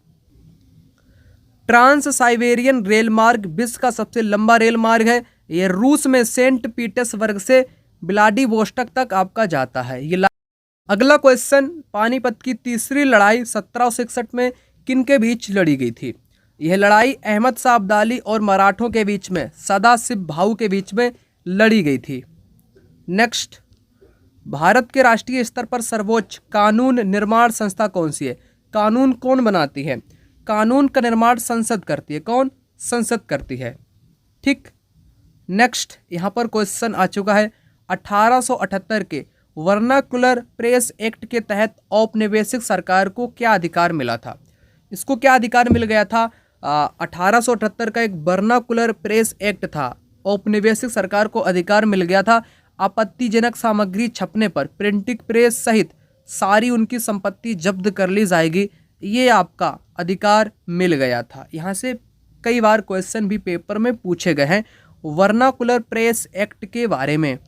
ट्रांस साइबेरियन रेल मार्ग विश्व का सबसे लंबा रेल मार्ग है। यह रूस में सेंट पीटर्सबर्ग से व्लादिवोस्टोक तक आपका जाता है। ये अगला क्वेश्चन, पानीपत की तीसरी लड़ाई 1761 में किन के बीच लड़ी गई थी? यह लड़ाई अहमद शाह अब्दाली और मराठों के बीच में, सदाशिव भाऊ के बीच में लड़ी गई थी। नेक्स्ट, भारत के राष्ट्रीय स्तर पर सर्वोच्च कानून निर्माण संस्था कौन सी है? कानून कौन बनाती है? कानून का निर्माण संसद करती है। कौन? संसद करती है, ठीक। नेक्स्ट, यहाँ पर क्वेश्चन आ चुका है 1878 के वर्नाकुलर प्रेस एक्ट के तहत औपनिवेशिक सरकार को क्या अधिकार मिला था? इसको क्या अधिकार मिल गया था? 1878 का एक वर्नाकुलर प्रेस एक्ट था, औपनिवेशिक सरकार को अधिकार मिल गया था आपत्तिजनक सामग्री छपने पर प्रिंटिंग प्रेस सहित सारी उनकी संपत्ति जब्त कर ली जाएगी, ये आपका अधिकार मिल गया था। यहाँ से कई बार क्वेश्चन भी पेपर में पूछे गए हैं वर्नाकुलर प्रेस एक्ट के बारे में।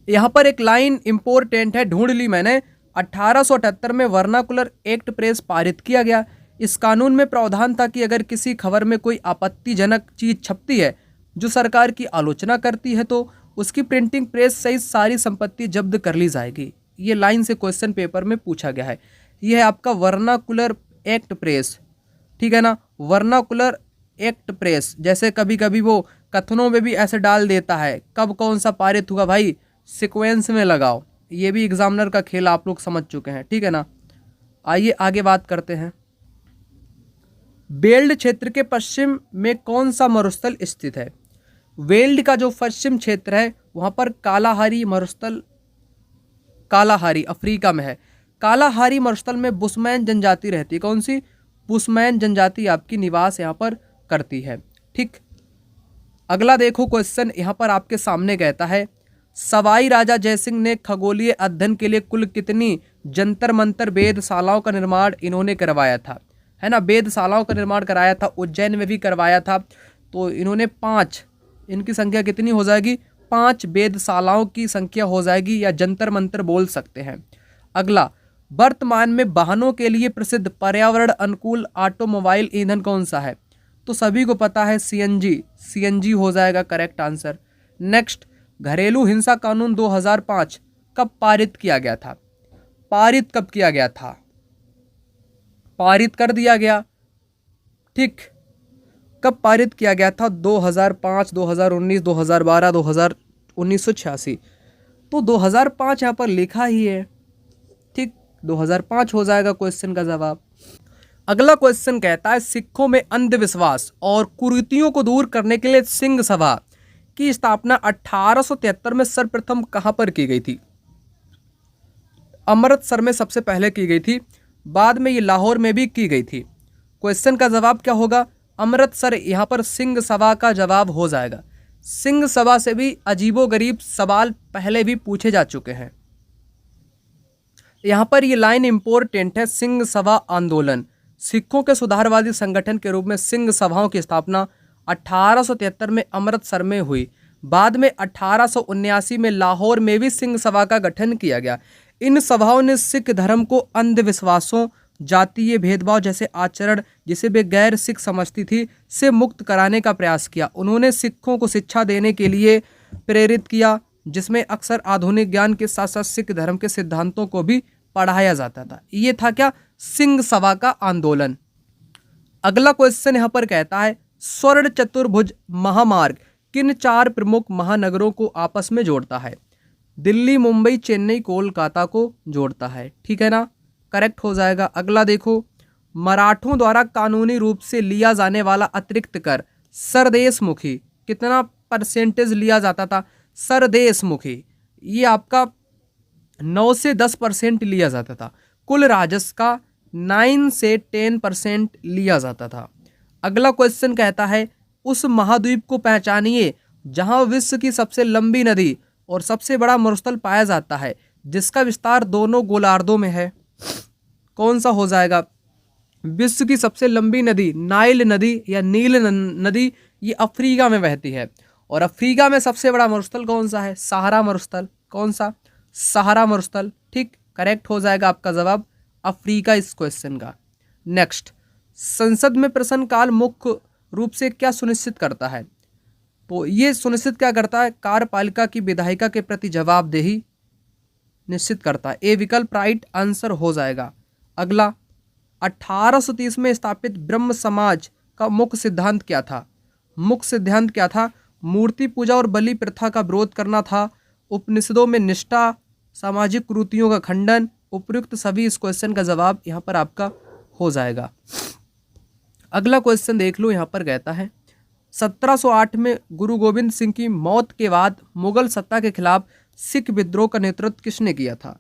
यहाँ पर एक लाइन इंपॉर्टेंट है, ढूंढ ली मैंने। 1878 में वर्नाकुलर एक्ट प्रेस पारित किया गया। इस कानून में प्रावधान था कि अगर किसी खबर में कोई आपत्तिजनक चीज छपती है जो सरकार की आलोचना करती है तो उसकी प्रिंटिंग प्रेस सहित सारी संपत्ति जब्त कर ली जाएगी। ये लाइन से क्वेश्चन पेपर में पूछा गया है। यह है आपका वर्नाकुलर एक्ट प्रेस, ठीक है ना। वर्नाकुलर एक्ट प्रेस, जैसे कभी कभी वो कथनों में भी ऐसे डाल देता है कब कौन सा पारित हुआ, भाई सीक्वेंस में लगाओ। ये भी एग्जामिनर का खेल आप लोग समझ चुके हैं, ठीक है ना। आइए आगे बात करते हैं। वेल्ड क्षेत्र के पश्चिम में कौन सा मरुस्थल स्थित है? वेल्ड का जो पश्चिम क्षेत्र है वहाँ पर कालाहारी मरुस्थल, कालाहारी अफ्रीका में है। कालाहारी मरुस्थल में बुशमैन जनजाति रहती है। कौन सी? बुशमैन जनजाति आपकी निवास यहाँ पर करती है, ठीक। अगला देखो क्वेश्चन, यहाँ पर आपके सामने कहता है सवाई राजा जयसिंह ने खगोलीय अध्ययन के लिए कुल कितनी जंतर मंतर वेधशालाओं का निर्माण इन्होंने करवाया था? है ना, वेधशालाओं का निर्माण कराया था, उज्जैन में भी करवाया था। तो इन्होंने 5, इनकी संख्या कितनी हो जाएगी? 5 वेधशालाओं की संख्या हो जाएगी, या जंतर मंतर बोल सकते हैं। अगला, वर्तमान में वाहनों के लिए प्रसिद्ध पर्यावरण अनुकूल ऑटोमोबाइल ईंधन कौन सा है? तो सभी को पता है सीएनजी, सीएनजी हो जाएगा करेक्ट आंसर। नेक्स्ट, घरेलू हिंसा कानून 2005 कब पारित किया गया था? पारित कब किया गया था? पारित कर दिया गया, ठीक। कब पारित किया गया था? 2005, 2019, 2012, 1986। तो 2005 यहाँ पर लिखा ही है, ठीक। 2005 हो जाएगा क्वेश्चन का जवाब। अगला क्वेश्चन कहता है सिखों में अंधविश्वास और कुरीतियों को दूर करने के लिए सिंह सभा की स्थापना 1873 में सर्वप्रथम कहां पर की गई थी? अमृतसर में सबसे पहले की गई थी, बाद में ये लाहौर में भी की गई थी। क्वेश्चन का जवाब क्या होगा? अमृतसर। यहाँ पर सिंह सभा का जवाब हो जाएगा। सिंह सभा से भी अजीबोगरीब सवाल पहले भी पूछे जा चुके हैं। यहाँ पर ये लाइन इंपॉर्टेंट है, सिंह सभा आंदोलन। सिखों के सुधारवादी संगठन के रूप में सिंह सभाओं की स्थापना 1873 में अमृतसर में हुई। बाद में 1879 में लाहौर में भी सिंह सभा का गठन किया गया। इन सभाओं ने सिख धर्म को अंधविश्वासों, जातीय भेदभाव जैसे आचरण जिसे वे गैर सिख समझती थी से मुक्त कराने का प्रयास किया। उन्होंने सिखों को शिक्षा देने के लिए प्रेरित किया, जिसमें अक्सर आधुनिक ज्ञान के साथ साथ सिख धर्म के सिद्धांतों को भी पढ़ाया जाता था। ये था क्या? सिंह सभा का आंदोलन। अगला क्वेश्चन यहाँ पर कहता है स्वर्ण चतुर्भुज महामार्ग किन 4 प्रमुख महानगरों को आपस में जोड़ता है? दिल्ली, मुंबई, चेन्नई, कोलकाता को जोड़ता है, ठीक है ना, करेक्ट हो जाएगा। अगला देखो मराठों द्वारा कानूनी रूप से लिया जाने वाला अतिरिक्त कर सरदेशमुखी, कितना परसेंटेज लिया जाता था सरदेशमुखी, ये आपका 9 से 10% लिया जाता था। कुल राजस्व का 9 से 10% लिया जाता था। अगला क्वेश्चन कहता है उस महाद्वीप को पहचानिए जहां विश्व की सबसे लंबी नदी और सबसे बड़ा मरुस्थल पाया जाता है, जिसका विस्तार दोनों गोलार्धों में है। कौन सा हो जाएगा? विश्व की सबसे लंबी नदी नाइल नदी या नील नदी, ये अफ्रीका में बहती है। और अफ्रीका में सबसे बड़ा मरुस्थल कौन सा है? सहारा मरुस्थल। कौन सा? सहारा मरुस्थल। ठीक, करेक्ट हो जाएगा आपका जवाब अफ्रीका इस क्वेश्चन का। नेक्स्ट, संसद में प्रश्नकाल मुख्य रूप से क्या सुनिश्चित करता है? तो ये सुनिश्चित क्या करता है? कार्यपालिका की विधायिका के प्रति जवाबदेही निश्चित करता है। ए विकल्प राइट आंसर हो जाएगा। अगला, 1830 में स्थापित ब्रह्म समाज का मुख्य सिद्धांत क्या था? मुख्य सिद्धांत क्या था? मूर्ति पूजा और बलि प्रथा का विरोध करना था, उपनिषदों में निष्ठा, सामाजिक कुरीतियों का खंडन, उपयुक्त सभी। इस क्वेश्चन का जवाब यहाँ पर आपका हो जाएगा। अगला क्वेश्चन देख लो, यहाँ पर कहता है 1708 में गुरु गोविंद सिंह की मौत के बाद मुगल सत्ता के खिलाफ सिख विद्रोह का नेतृत्व किसने किया था?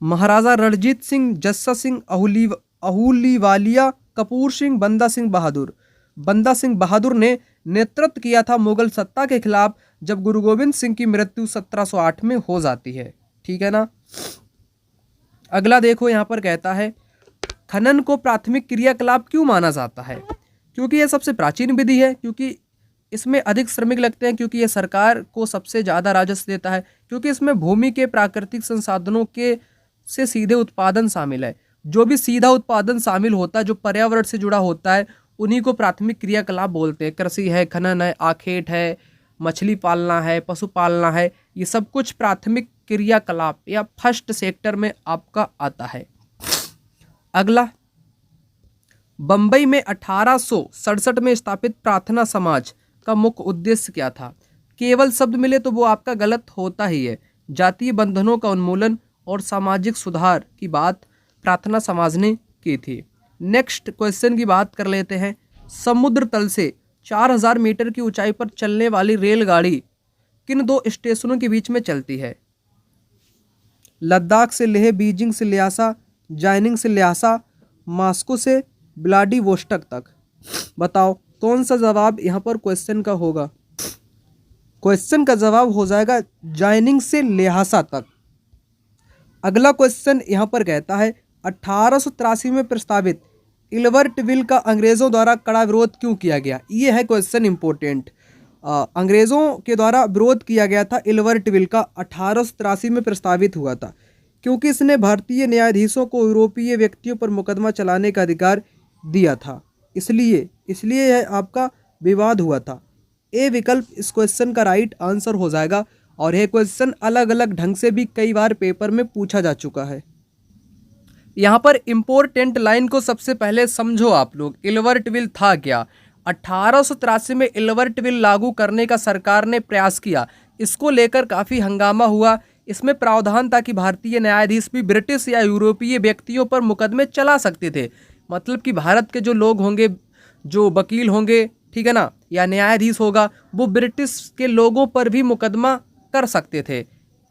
महाराजा रणजीत सिंह, जस्सा सिंह, अहूलीवालिया, कपूर सिंह, बंदा सिंह बहादुर। बंदा सिंह बहादुर ने नेतृत्व किया था मुगल सत्ता के खिलाफ जब गुरु गोविंद सिंह की मृत्यु 1708 में हो जाती है। ठीक है ना। अगला देखो, यहाँ पर कहता है खनन को प्राथमिक क्रियाकलाप क्यों माना जाता है? क्योंकि यह सबसे प्राचीन विधि है, क्योंकि इसमें अधिक श्रमिक लगते हैं, क्योंकि यह सरकार को सबसे ज़्यादा राजस्व देता है, क्योंकि इसमें भूमि के प्राकृतिक संसाधनों के से सीधे उत्पादन शामिल है। जो भी सीधा उत्पादन शामिल होता है, जो पर्यावरण से जुड़ा होता है, उन्हीं को प्राथमिक क्रियाकलाप बोलते हैं। कृषि है, खनन है, आखेट है, मछली पालना है, पशु पालना है, ये सब कुछ प्राथमिक क्रियाकलाप या फर्स्ट सेक्टर में आपका आता है। अगला, बंबई में 1867 में स्थापित प्रार्थना समाज का मुख्य उद्देश्य क्या था? केवल शब्द मिले तो वो आपका गलत होता ही है। जातीय बंधनों का उन्मूलन और सामाजिक सुधार की बात प्रार्थना समाज ने की थी। नेक्स्ट क्वेश्चन की बात कर लेते हैं। समुद्र तल से 4000 मीटर की ऊंचाई पर चलने वाली रेलगाड़ी किन दो स्टेशनों के बीच में चलती है? लद्दाख से लेह, बीजिंग से ल्हासा, जाइनिंग से ल्हासा, मॉस्को से व्लादिवोस्टोक तक। बताओ कौन सा जवाब यहाँ पर क्वेश्चन का होगा? क्वेश्चन का जवाब हो जाएगा जाइनिंग से ल्हासा तक। अगला क्वेश्चन यहाँ पर कहता है 1883 में प्रस्तावित इल्बर्टविल का अंग्रेजों द्वारा कड़ा विरोध क्यों किया गया? ये है क्वेश्चन इंपॉर्टेंट। अंग्रेजों के द्वारा विरोध किया गया था इल्बर्टविल का, 1883 में प्रस्तावित हुआ था, क्योंकि इसने भारतीय न्यायाधीशों को यूरोपीय व्यक्तियों पर मुकदमा चलाने का अधिकार दिया था। इसलिए यह आपका विवाद हुआ था। ए विकल्प इस क्वेश्चन का राइट आंसर हो जाएगा। और यह क्वेश्चन अलग अलग ढंग से भी कई बार पेपर में पूछा जा चुका है। यहाँ पर इम्पोर्टेंट लाइन को सबसे पहले समझो आप लोग। इल्बर्टविल था क्या? 1883 में इल्बर्टविल लागू करने का सरकार ने प्रयास किया। इसको लेकर काफ़ी हंगामा हुआ। इसमें प्रावधान था कि भारतीय न्यायाधीश भी ब्रिटिश या यूरोपीय व्यक्तियों पर मुकदमे चला सकते थे। मतलब कि भारत के जो लोग होंगे, जो वकील होंगे, ठीक है ना, या न्यायाधीश होगा, वो ब्रिटिश के लोगों पर भी मुकदमा कर सकते थे,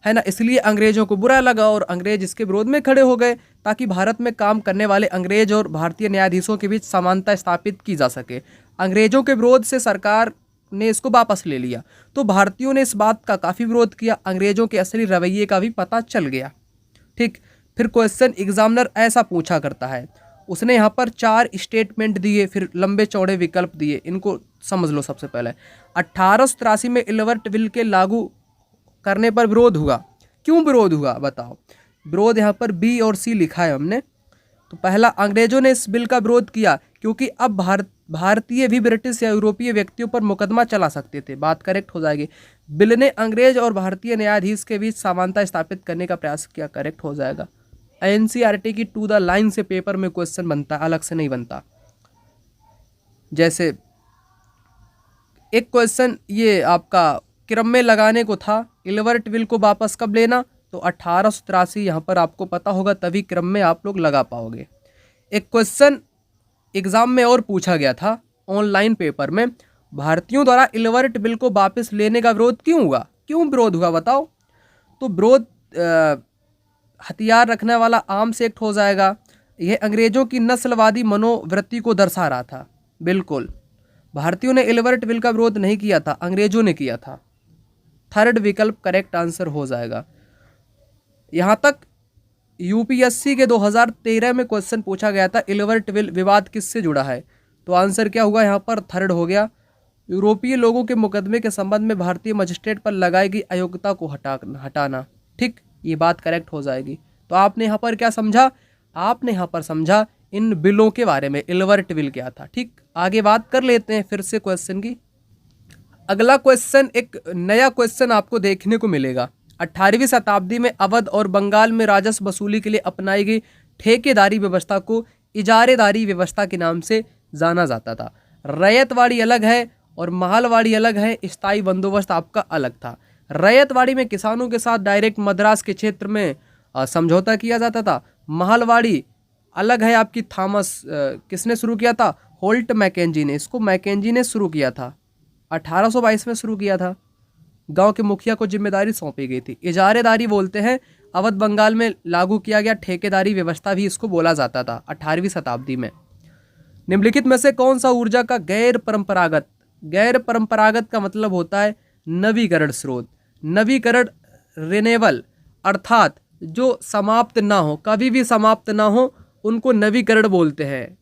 है ना। इसलिए अंग्रेजों को बुरा लगा और अंग्रेज इसके विरोध में खड़े हो गए, ताकि भारत में काम करने वाले अंग्रेज और भारतीय न्यायाधीशों के बीच समानता स्थापित की जा सके। अंग्रेजों के विरोध से सरकार ने इसको वापस ले लिया, तो भारतीयों ने इस बात का काफ़ी विरोध किया। अंग्रेजों के असली रवैये का भी पता चल गया। ठीक, फिर क्वेश्चन एग्जामिनर ऐसा पूछा करता है, उसने यहाँ पर 4 स्टेटमेंट दिए, फिर लंबे चौड़े विकल्प दिए। इनको समझ लो। सबसे पहले 1883 में इल्बर्टविल के लागू करने पर विरोध हुआ। क्यों विरोध हुआ बताओ? विरोध यहाँ पर बी और सी लिखा है हमने। तो पहला, अंग्रेजों ने इस बिल का विरोध किया क्योंकि अब भारतीय भी ब्रिटिश या यूरोपीय व्यक्तियों पर मुकदमा चला सकते थे। बात करेक्ट हो जाएगी। बिल ने अंग्रेज और भारतीय न्यायाधीश के बीच समानता स्थापित करने का प्रयास किया। करेक्ट हो जाएगा। एनसीईआरटी की टू द लाइन से पेपर में क्वेश्चन बनता है, अलग से नहीं बनता। जैसे एक क्वेश्चन ये आपका क्रम में लगाने को था, इल्बर्टविल को वापस कब लेना, तो 1883 यहाँ पर आपको पता होगा, तभी क्रम में आप लोग लगा पाओगे। एक क्वेश्चन एग्जाम में और पूछा गया था ऑनलाइन पेपर में, भारतीयों द्वारा इलवर्ट बिल को वापस लेने का विरोध क्यों हुआ? क्यों विरोध हुआ बताओ? तो विरोध हथियार रखने वाला आर्म्स एक्ट हो जाएगा। यह अंग्रेजों की नस्लवादी मनोवृत्ति को दर्शा रहा था। बिल्कुल, भारतीयों ने इलवर्ट बिल का विरोध नहीं किया था, अंग्रेजों ने किया था। थर्ड विकल्प करेक्ट आंसर हो जाएगा। यहाँ तक यूपीएससी के 2013 में क्वेश्चन पूछा गया था, इलवर्ट बिल विवाद किससे जुड़ा है? तो आंसर क्या हुआ यहाँ पर? थर्ड हो गया। यूरोपीय लोगों के मुकदमे के संबंध में भारतीय मजिस्ट्रेट पर लगाई गई अयोग्यता को हटाना। ठीक, ये बात करेक्ट हो जाएगी। तो आपने यहाँ पर क्या समझा? आपने यहाँ पर समझा इन बिलों के बारे में, इलवर्ट बिल क्या था। ठीक, आगे बात कर लेते हैं फिर से क्वेश्चन की। अगला क्वेश्चन एक नया क्वेश्चन आपको देखने को मिलेगा। 18वीं शताब्दी में अवध और बंगाल में राजस्व वसूली के लिए अपनाई गई ठेकेदारी व्यवस्था को इजारेदारी व्यवस्था के नाम से जाना जाता था। रैयतवाड़ी अलग है और महलवाड़ी अलग है, स्थायी बंदोबस्त आपका अलग था। रैयतवाड़ी में किसानों के साथ डायरेक्ट मद्रास के क्षेत्र में समझौता किया जाता था। महलवाड़ी अलग है आपकी, थॉमस किसने शुरू किया था? होल्ट मैकेंजी ने। इसको मैकेंजी ने शुरू किया था, 1822 में शुरू किया था। गांव के मुखिया को जिम्मेदारी सौंपी गई थी। इजारेदारी बोलते हैं, अवध बंगाल में लागू किया गया ठेकेदारी व्यवस्था भी इसको बोला जाता था 18वीं शताब्दी में। निम्नलिखित में से कौन सा ऊर्जा का गैर परंपरागत? गैर परंपरागत का मतलब होता है नवीकरण स्रोत। नवीकरण रिन्यूएबल, अर्थात जो समाप्त ना हो, कभी भी समाप्त ना हो, उनको नवीकरण बोलते हैं।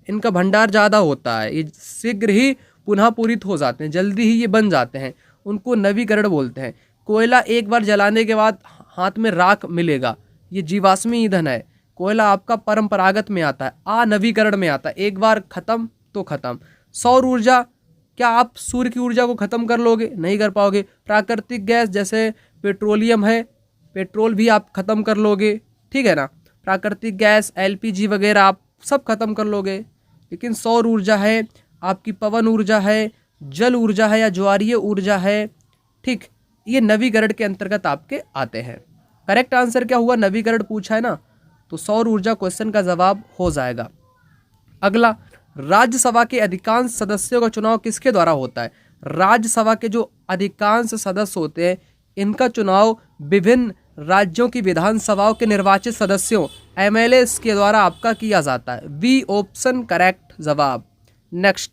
इनका भंडार ज़्यादा होता है, ये शीघ्र ही पुनः पूरित हो जाते हैं, जल्दी ही ये बन जाते हैं, उनको नवीकरण बोलते हैं। कोयला एक बार जलाने के बाद हाथ में राख मिलेगा, ये जीवाश्मी ईंधन है। कोयला आपका परंपरागत में आता है, अनवीकरण में आता है, एक बार खत्म तो खत्म। सौर ऊर्जा, क्या आप सूर्य की ऊर्जा को खत्म कर लोगे? नहीं कर पाओगे। प्राकृतिक गैस जैसे पेट्रोलियम है, पेट्रोल भी आप खत्म कर लोगे, ठीक है ना। प्राकृतिक गैस एलपीजी वगैरह आप सब खत्म कर लोगे। लेकिन सौर ऊर्जा है, आपकी पवन ऊर्जा है, जल ऊर्जा है या ज्वारीय ऊर्जा है, ठीक, ये नवीकरण के अंतर्गत आपके आते हैं। करेक्ट आंसर क्या हुआ? नवीकरण पूछा है ना, तो सौर ऊर्जा क्वेश्चन का जवाब हो जाएगा। अगला, राज्यसभा के अधिकांश सदस्यों का चुनाव किसके द्वारा होता है? राज्यसभा के जो अधिकांश सदस्य होते हैं, इनका चुनाव विभिन्न राज्यों की विधानसभाओं के निर्वाचित सदस्यों एमएलएस के द्वारा आपका किया जाता है। बी ऑप्शन करेक्ट जवाब। नेक्स्ट,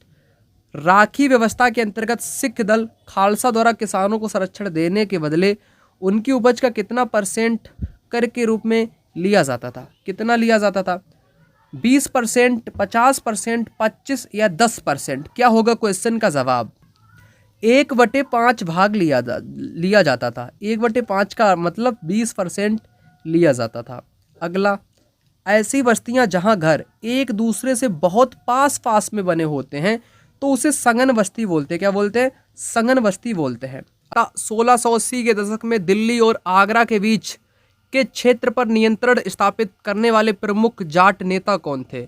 राखी व्यवस्था के अंतर्गत सिख दल खालसा द्वारा किसानों को संरक्षण देने के बदले उनकी उपज का कितना % कर के रूप में लिया जाता था? कितना लिया जाता था? 20%, 50%, 25 या 10%? क्या होगा क्वेश्चन का जवाब? 1/5 भाग लिया जाता था। 1/5 का मतलब 20% लिया जाता था। अगला, ऐसी बस्तियां जहां घर एक दूसरे से बहुत पास पास में बने होते हैं तो उसे संगन बस्ती बोलते हैं। क्या बोलते हैं? संगन बस्ती बोलते हैं। 1680 के दशक में दिल्ली और आगरा के बीच के क्षेत्र पर नियंत्रण स्थापित करने वाले प्रमुख जाट नेता कौन थे?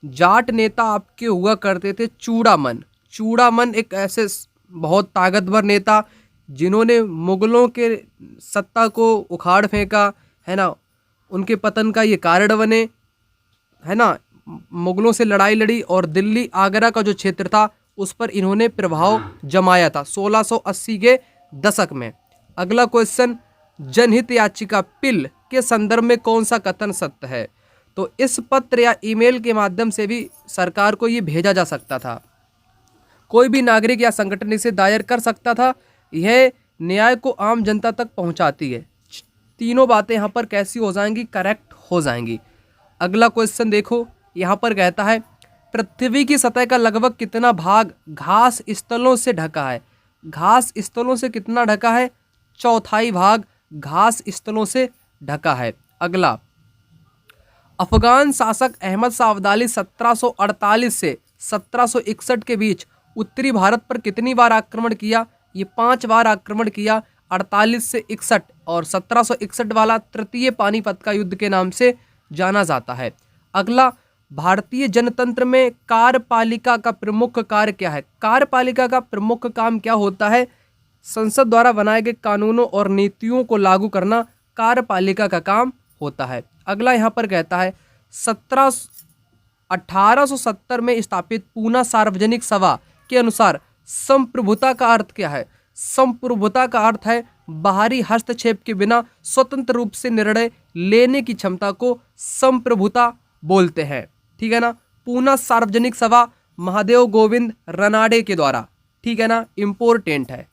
जाट नेता आपके हुआ करते थे चूड़ामन। चूड़ामन एक ऐसे बहुत ताकतवर नेता जिन्होंने मुगलों के सत्ता को उखाड़ फेंका, है ना, उनके पतन का ये कारण बने, है ना। मुगलों से लड़ाई लड़ी और दिल्ली आगरा का जो क्षेत्र था उस पर इन्होंने प्रभाव जमाया था 1680 के दशक में। अगला क्वेश्चन, जनहित याचिका पिल के संदर्भ में कौन सा कथन सत्य है? तो इस पत्र या ईमेल के माध्यम से भी सरकार को ये भेजा जा सकता था। कोई भी नागरिक या संगठन इसे दायर कर सकता था। यह न्याय को आम जनता तक पहुंचाती है। तीनों बातें यहाँ पर कैसी हो जाएंगी? करेक्ट हो जाएंगी। अगला क्वेश्चन देखो, यहाँ पर कहता है पृथ्वी की सतह का लगभग कितना भाग घास स्थलों से ढका है? घास स्थलों से कितना ढका है? 1/4 भाग घास स्थलों से ढका है। अगला, अफगान शासक अहमद शाह अब्दाली 1748 से 1761 के बीच उत्तरी भारत पर कितनी बार आक्रमण किया? ये 5 बार आक्रमण किया, 48 से 61, और 1761 वाला तृतीय पानीपत का युद्ध के नाम से जाना जाता है। अगला, भारतीय जनतंत्र में कार्यपालिका का प्रमुख कार्य क्या है? कार्यपालिका का प्रमुख काम क्या होता है? संसद द्वारा बनाए गए कानूनों और नीतियों को लागू करना कार्यपालिका का काम होता है। अगला यहाँ पर कहता है 1870 में स्थापित पूना सार्वजनिक सभा के अनुसार संप्रभुता का अर्थ क्या है? संप्रभुता का अर्थ है बाहरी हस्तक्षेप के बिना स्वतंत्र रूप से निर्णय लेने की क्षमता को संप्रभुता बोलते हैं। ठीक है ना। पूना सार्वजनिक सभा महादेव गोविंद रनाडे के द्वारा, ठीक है ना, इंपोर्टेंट है।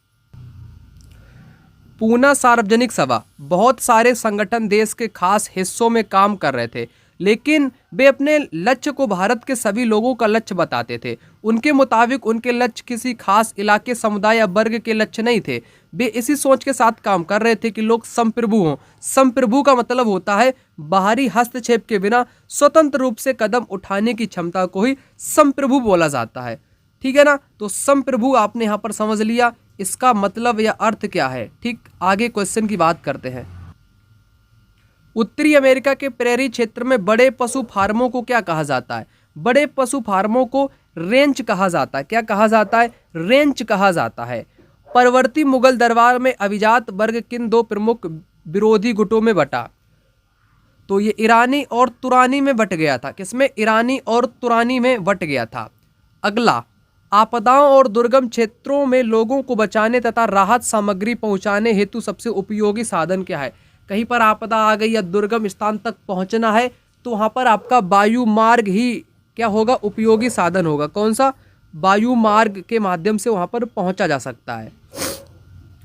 पूना सार्वजनिक सभा, बहुत सारे संगठन देश के खास हिस्सों में काम कर रहे थे, लेकिन वे अपने लक्ष्य को भारत के सभी लोगों का लक्ष्य बताते थे। उनके मुताबिक उनके लक्ष्य किसी खास इलाके, समुदाय या वर्ग के लक्ष्य नहीं थे। वे इसी सोच के साथ काम कर रहे थे कि लोग संप्रभु हों। संप्रभु का मतलब होता है बाहरी हस्तक्षेप के बिना स्वतंत्र रूप से कदम उठाने की क्षमता को ही संप्रभु बोला जाता है। ठीक है ना। तो संप्रभु आपने यहाँ पर समझ लिया, इसका मतलब या अर्थ क्या है। ठीक, आगे क्वेश्चन की बात करते हैं। उत्तरी अमेरिका के प्रेरी क्षेत्र में बड़े पशु फार्मों को क्या कहा जाता है? बड़े पशु फार्मों को रेंच कहा जाता है। क्या कहा जाता है? रेंच कहा जाता है। परवर्ती मुगल दरबार में अभिजात वर्ग किन दो प्रमुख विरोधी गुटों में बटा? तो ये ईरानी और तुरानी में बट गया था। किसमें? ईरानी और तुरानी में बट गया था। अगला, आपदाओं और दुर्गम क्षेत्रों में लोगों को बचाने तथा राहत सामग्री पहुंचाने हेतु सबसे उपयोगी साधन क्या है? कहीं पर आपदा आ गई या दुर्गम स्थान तक पहुंचना है तो वहां पर आपका वायु मार्ग ही क्या होगा? उपयोगी साधन होगा। कौन सा? वायु मार्ग के माध्यम से वहां पर पहुंचा जा सकता है।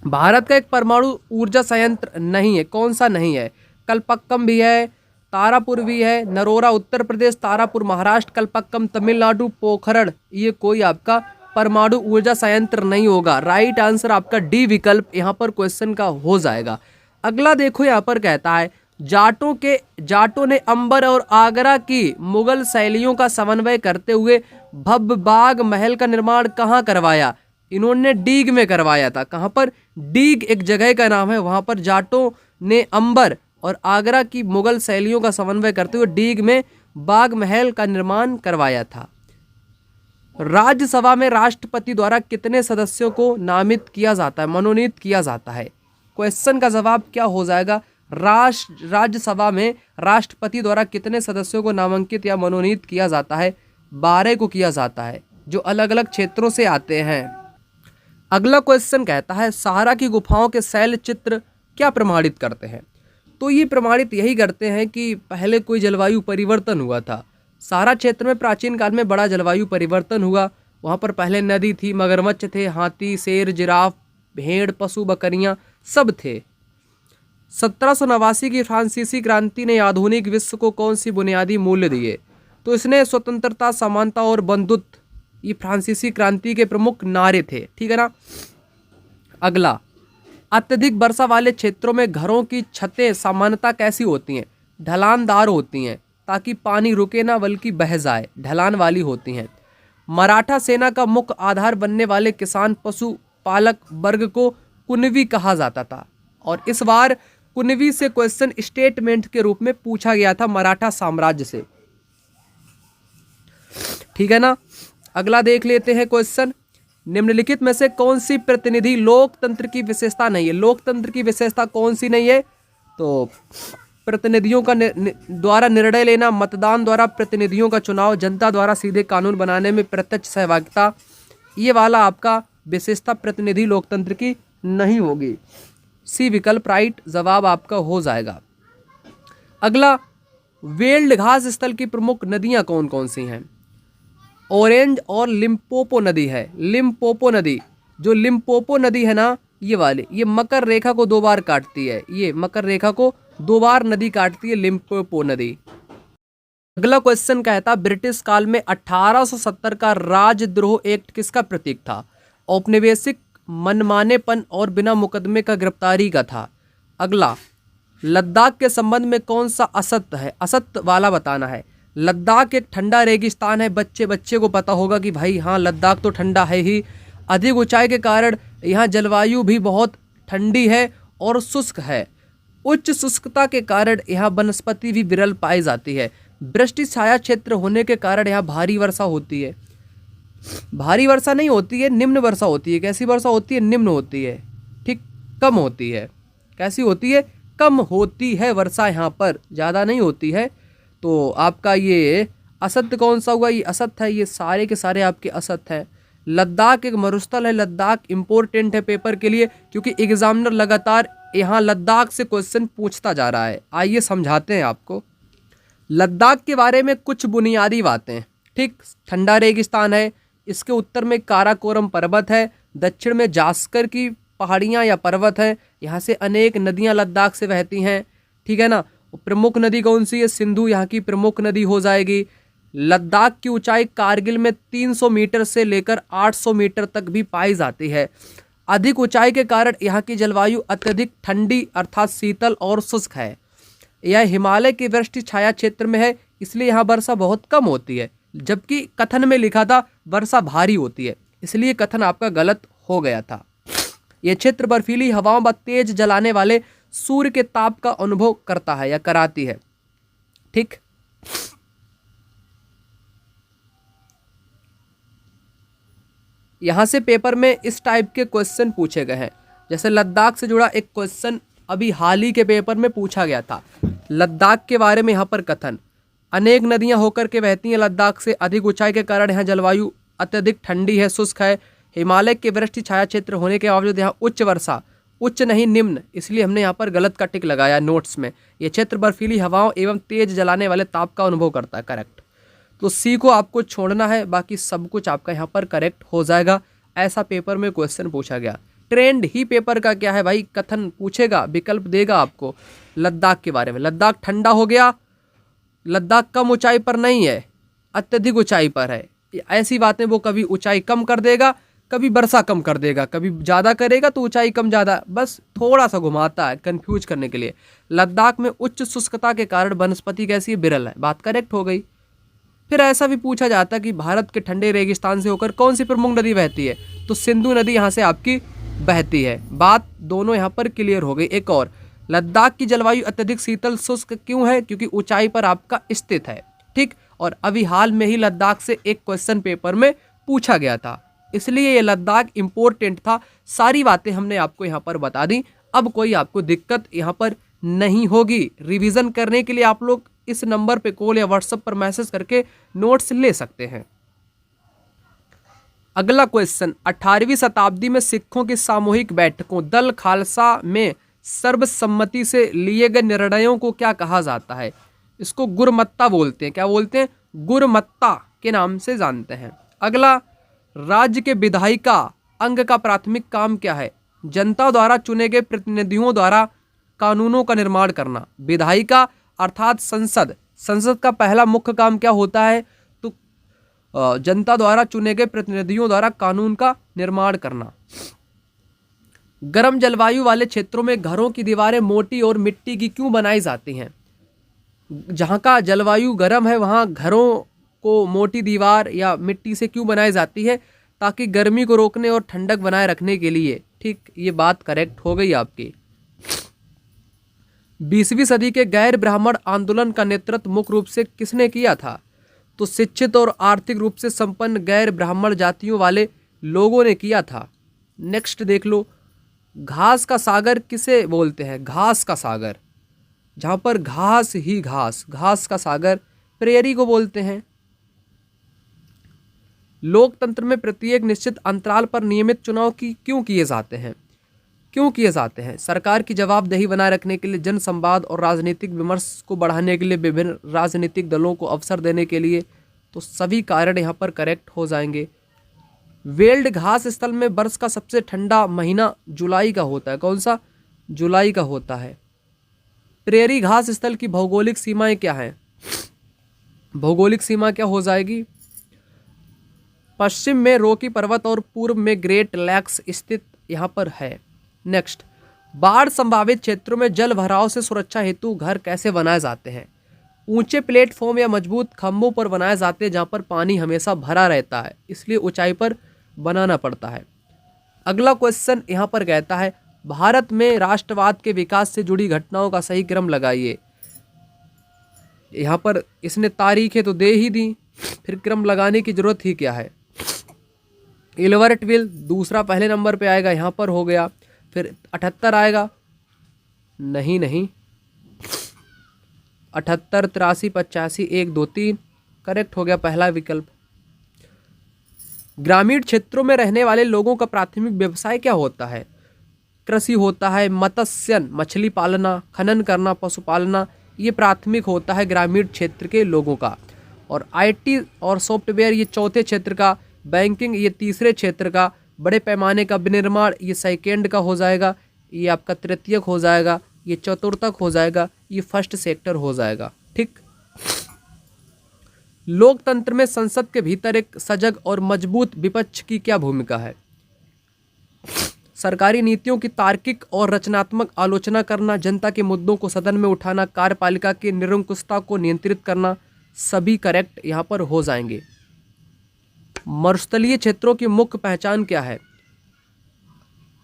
भारत का एक परमाणु ऊर्जा संयंत्र नहीं है। कौन सा नहीं है? कलपक्कम भी है, तारापुर भी है, नरोरा उत्तर प्रदेश, तारापुर महाराष्ट्र, कलपक्कम तमिलनाडु, पोखरण ये कोई आपका परमाणु ऊर्जा संयंत्र नहीं होगा। राइट आंसर आपका डी विकल्प यहाँ पर क्वेश्चन का हो जाएगा। अगला देखो, यहाँ पर कहता है जाटों ने अंबर और आगरा की मुगल शैलियों का समन्वय करते हुए भव्य बाग महल का निर्माण कहाँ करवाया? इन्होंने डीग में करवाया था। कहाँ पर? डीग एक जगह का नाम है, वहां पर जाटों ने अंबर और आगरा की मुगल शैलियों का समन्वय करते हुए डीग में बाग महल का निर्माण करवाया था। राज्यसभा में राष्ट्रपति द्वारा कितने सदस्यों को नामित किया जाता है, मनोनीत किया जाता है? क्वेश्चन का जवाब क्या हो जाएगा? राज्यसभा में राष्ट्रपति द्वारा कितने सदस्यों को नामांकित या मनोनीत किया जाता है? 12 को किया जाता है, जो अलग अलग क्षेत्रों से आते हैं। अगला क्वेश्चन कहता है सहारा की गुफाओं के शैल चित्र क्या प्रमाणित करते हैं? तो ये प्रमाणित यही करते हैं कि पहले कोई जलवायु परिवर्तन हुआ था। सहारा क्षेत्र में प्राचीन काल में बड़ा जलवायु परिवर्तन हुआ। वहाँ पर पहले नदी थी, मगरमच्छ थे, हाथी, शेर, जिराफ, भेड़, पशु, बकरियाँ सब थे। 1789 की फ्रांसीसी क्रांति ने आधुनिक विश्व को कौन सी बुनियादी मूल्य दिए? तो इसने स्वतंत्रता, समानता और बंधुत्व, ये फ्रांसीसी क्रांति के प्रमुख नारे थे। ठीक है ना। अगला, अत्यधिक वर्षा वाले क्षेत्रों में घरों की छतें सामान्यतः कैसी होती हैं? ढलानदार होती हैं, ताकि पानी रुके ना बल्कि बह जाए, ढलान वाली होती हैं। मराठा सेना का मुख्य आधार बनने वाले किसान पशुपालक वर्ग को कुणबी कहा जाता था, और इस बार कुणबी से क्वेश्चन स्टेटमेंट के रूप में पूछा गया था मराठा साम्राज्य से। ठीक है ना। अगला देख लेते हैं क्वेश्चन, निम्नलिखित में से कौन सी प्रतिनिधि लोकतंत्र की विशेषता नहीं है? लोकतंत्र की विशेषता कौन सी नहीं है? तो प्रतिनिधियों का द्वारा निर्णय लेना, मतदान द्वारा प्रतिनिधियों का चुनाव, जनता द्वारा सीधे कानून बनाने में प्रत्यक्ष सहभागिता, ये वाला आपका विशेषता प्रतिनिधि लोकतंत्र की नहीं होगी। सी विकल्प राइट जवाब आपका हो जाएगा। अगला, वेल्ड घास स्थल की प्रमुख नदियां कौन कौन सी हैं? ऑरेंज और लिम्पोपो नदी है। लिम्पोपो नदी, जो लिम्पोपो नदी है ना, ये वाली, ये मकर रेखा को 2 बार काटती है। ये मकर रेखा को 2 बार नदी काटती है, लिम्पोपो नदी। अगला क्वेश्चन कहता, ब्रिटिश काल में 1870 का राजद्रोह एक्ट किसका प्रतीक था? औपनिवेशिक, मनमानेपन और बिना मुकदमे का गिरफ्तारी का था। अगला, लद्दाख के संबंध में कौन सा असत्य है? असत्य वाला बताना है। लद्दाख एक ठंडा रेगिस्तान है। बच्चे को पता होगा कि भाई हाँ, लद्दाख तो ठंडा है ही। अधिक ऊंचाई के कारण यहाँ जलवायु भी बहुत ठंडी है और शुष्क है। उच्च शुष्कता के कारण यहाँ वनस्पति भी विरल पाई जाती है। वृष्टि छाया क्षेत्र होने के कारण यहाँ भारी वर्षा होती है। भारी वर्षा नहीं होती है, निम्न वर्षा होती है। कैसी वर्षा होती है? निम्न होती है। ठीक, कम होती है। कैसी होती है? कम होती है वर्षा, यहाँ पर ज़्यादा नहीं होती है। तो आपका ये असत्य कौन सा हुआ? ये असत्य है, ये सारे के सारे आपके असत्य हैं। लद्दाख एक मरुस्थल है। लद्दाख इंपॉर्टेंट है पेपर के लिए क्योंकि एग्जामिनर लगातार यहाँ लद्दाख से क्वेश्चन पूछता जा रहा है। आइए समझाते हैं आपको लद्दाख के बारे में कुछ बुनियादी बातें। ठीक, ठंडा रेगिस्तान है, इसके उत्तर में काराकोरम पर्वत है, दक्षिण में जास्कर की पहाड़ियाँ या पर्वत हैं, यहाँ से अनेक नदियाँ लद्दाख से बहती हैं। ठीक है ना। प्रमुख नदी कौन सी है? सिंधु यहाँ की प्रमुख नदी हो जाएगी। लद्दाख की ऊंचाई कारगिल में 300 मीटर से लेकर 800 मीटर तक भी पाई जाती है। अधिक ऊंचाई के कारण यहाँ की जलवायु अत्यधिक ठंडी अर्थात शीतल और शुष्क है। यह हिमालय की वृष्टि छाया क्षेत्र में है, इसलिए यहाँ वर्षा बहुत कम होती है, जबकि कथन में लिखा था वर्षा भारी होती है, इसलिए कथन आपका गलत हो गया था। यह क्षेत्र बर्फीली हवाओं व तेज जलाने वाले सूर्य के ताप का अनुभव करता है या कराती है। ठीक, यहां से पेपर में इस टाइप के क्वेश्चन पूछे गए हैं। जैसे लद्दाख से जुड़ा एक क्वेश्चन अभी हाल ही के पेपर में पूछा गया था। लद्दाख के बारे में यहाँ पर कथन, अनेक नदियां होकर के बहती हैं लद्दाख से, अधिक ऊंचाई के कारण यहाँ जलवायु अत्यधिक ठंडी है, शुष्क है, हिमालय के वृष्टि छाया क्षेत्र होने के बावजूद यहाँ उच्च वर्षा, उच्च नहीं निम्न, इसलिए हमने यहाँ पर गलत का टिक लगाया नोट्स में। ये क्षेत्र बर्फीली हवाओं एवं तेज जलाने वाले ताप का अनुभव करता है, करेक्ट। तो सी को आपको छोड़ना है, बाकी सब कुछ आपका यहाँ पर करेक्ट हो जाएगा। ऐसा पेपर में क्वेश्चन पूछा गया। ट्रेंड ही पेपर का क्या है भाई? कथन पूछेगा, विकल्प देगा आपको लद्दाख के बारे में। लद्दाख ठंडा हो गया, लद्दाख कम ऊंचाई पर नहीं है, अत्यधिक ऊंचाई पर है। ऐसी बातें वो कभी ऊंचाई कम कर देगा, कभी वर्षा कम कर देगा, कभी ज़्यादा करेगा तो ऊंचाई कम ज़्यादा, बस थोड़ा सा घुमाता है कंफ्यूज करने के लिए। लद्दाख में उच्च शुष्कता के कारण वनस्पति कैसी है? विरल है, बात करेक्ट हो गई। फिर ऐसा भी पूछा जाता है कि भारत के ठंडे रेगिस्तान से होकर कौन सी प्रमुख नदी बहती है? तो सिंधु नदी यहाँ से आपकी बहती है। बात दोनों यहाँ पर क्लियर हो गई। एक और, लद्दाख की जलवायु अत्यधिक शीतल शुष्क क्यों है? क्योंकि ऊंचाई पर आपका स्थित है। ठीक, और अभी हाल में ही लद्दाख से एक क्वेश्चन पेपर में पूछा गया था, इसलिए ये लद्दाख इंपॉर्टेंट था। सारी बातें हमने आपको यहाँ पर बता दी। अब कोई आपको दिक्कत यहाँ पर नहीं होगी। रिवीजन करने के लिए आप लोग इस नंबर पे कॉल या व्हाट्सएप पर मैसेज करके नोट्स ले सकते हैं। अगला क्वेश्चन, 18वीं शताब्दी में सिखों की सामूहिक बैठकों दल खालसा में सर्वसम्मति से लिए गए निर्णयों को क्या कहा जाता है? इसको गुरमत्ता बोलते हैं। क्या बोलते हैं? गुरमत्ता के नाम से जानते हैं। अगला, राज्य के विधायिका अंग का प्राथमिक काम क्या है? जनता द्वारा चुने गए प्रतिनिधियों द्वारा कानूनों का निर्माण करना। विधायिका अर्थात संसद, संसद का पहला मुख्य काम क्या होता है? तो जनता द्वारा चुने गए प्रतिनिधियों द्वारा कानून का निर्माण करना। गर्म जलवायु वाले क्षेत्रों में घरों की दीवारें मोटी और मिट्टी की क्यों बनाई जाती हैं? जहाँ का जलवायु गर्म है वहाँ घरों को मोटी दीवार या मिट्टी से क्यों बनाई जाती है? ताकि गर्मी को रोकने और ठंडक बनाए रखने के लिए। ठीक, ये बात करेक्ट हो गई आपकी। 20वीं सदी के गैर ब्राह्मण आंदोलन का नेतृत्व मुख्य रूप से किसने किया था? तो शिक्षित और आर्थिक रूप से संपन्न गैर ब्राह्मण जातियों वाले लोगों ने किया था। नेक्स्ट देख लो, घास का सागर किसे बोलते हैं? घास का सागर, जहाँ पर घास ही घास, घास का सागर प्रेयरी को बोलते हैं। लोकतंत्र में प्रत्येक निश्चित अंतराल पर नियमित चुनाव क्यों किए जाते हैं? क्यों किए जाते हैं? सरकार की जवाबदेही बनाए रखने के लिए, जन संवाद और राजनीतिक विमर्श को बढ़ाने के लिए, विभिन्न राजनीतिक दलों को अवसर देने के लिए। तो सभी कारण यहाँ पर करेक्ट हो जाएंगे। वेल्ड घास स्थल में वर्ष का सबसे ठंडा महीना जुलाई का होता है। कौन सा? जुलाई का होता है। प्रेयरी घास स्थल की भौगोलिक सीमाएं क्या हैं? भौगोलिक सीमा क्या हो जाएगी? पश्चिम में रॉकी पर्वत और पूर्व में ग्रेट लैक्स स्थित यहाँ पर है। नेक्स्ट, बाढ़ संभावित क्षेत्रों में जल भराव से सुरक्षा हेतु घर कैसे बनाए जाते हैं? ऊंचे प्लेटफॉर्म या मजबूत खंभों पर बनाए जाते हैं, जहाँ पर पानी हमेशा भरा रहता है, इसलिए ऊंचाई पर बनाना पड़ता है। अगला क्वेश्चन यहाँ पर कहता है, भारत में राष्ट्रवाद के विकास से जुड़ी घटनाओं का सही क्रम लगाइए। यहाँ पर इसने तारीखें तो दे ही दी, फिर क्रम लगाने की जरूरत ही क्या है? इल्बर्ट विल दूसरा पहले नंबर पे आएगा, यहाँ पर हो गया। फिर 78 आएगा, नहीं 78, 83, 85, 1, 2, 3, करेक्ट हो गया पहला विकल्प। ग्रामीण क्षेत्रों में रहने वाले लोगों का प्राथमिक व्यवसाय क्या होता है? कृषि होता है, मत्स्यन मछली पालना, खनन करना, पशुपालना, ये प्राथमिक होता है ग्रामीण क्षेत्र के लोगों का। और आईटी और सॉफ्टवेयर ये चौथे क्षेत्र का, बैंकिंग ये तीसरे क्षेत्र का, बड़े पैमाने का विनिर्माण ये सेकेंड का हो जाएगा, ये आपका तृतीयक हो जाएगा, ये चतुर्थक हो जाएगा, ये फर्स्ट सेक्टर हो जाएगा। ठीक। लोकतंत्र में संसद के भीतर एक सजग और मजबूत विपक्ष की क्या भूमिका है? सरकारी नीतियों की तार्किक और रचनात्मक आलोचना करना, जनता के मुद्दों को सदन में उठाना, कार्यपालिका की निरंकुशता को नियंत्रित करना, सभी करेक्ट यहाँ पर हो जाएंगे। मरुस्थलीय क्षेत्रों की मुख्य पहचान क्या है?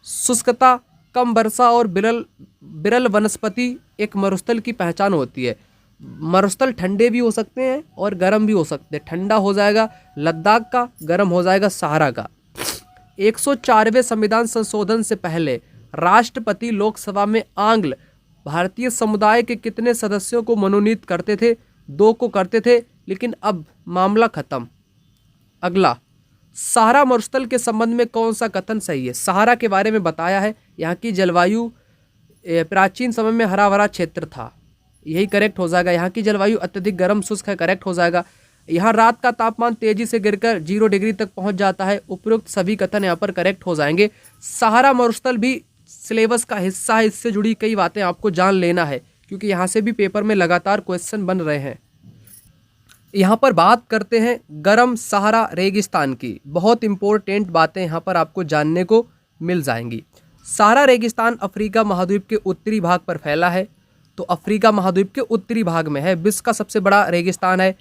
शुष्कता, कम वर्षा और विरल वनस्पति एक मरुस्थल की पहचान होती है। मरुस्थल ठंडे भी हो सकते हैं और गर्म भी हो सकते हैं। ठंडा हो जाएगा लद्दाख का, गर्म हो जाएगा सहारा का। 104वें संविधान संशोधन से पहले राष्ट्रपति लोकसभा में आंग्ल भारतीय समुदाय के कितने सदस्यों को मनोनीत करते थे? 2 को करते थे, लेकिन अब मामला खत्म। अगला, सहारा मरुस्थल के संबंध में कौन सा कथन सही है? सहारा के बारे में बताया है, यहाँ की जलवायु प्राचीन समय में हरा भरा क्षेत्र था, यही करेक्ट हो जाएगा। यहाँ की जलवायु अत्यधिक गर्म शुष्क है, करेक्ट हो जाएगा। यहाँ रात का तापमान तेजी से गिरकर 0 डिग्री तक पहुँच जाता है। उपरोक्त सभी कथन यहाँ पर करेक्ट हो जाएंगे। सहारा मरुस्थल भी सिलेबस का हिस्सा है, इससे जुड़ी कई बातें आपको जान लेना है, क्योंकि यहाँ से भी पेपर में लगातार क्वेश्चन बन रहे हैं। यहाँ पर बात करते हैं गर्म सहारा रेगिस्तान की। बहुत इंपॉर्टेंट बातें यहाँ पर आपको जानने को मिल जाएंगी। सहारा रेगिस्तान अफ्रीका महाद्वीप के उत्तरी भाग पर फैला है, तो अफ्रीका महाद्वीप के उत्तरी भाग में है। विश्व का सबसे बड़ा रेगिस्तान है।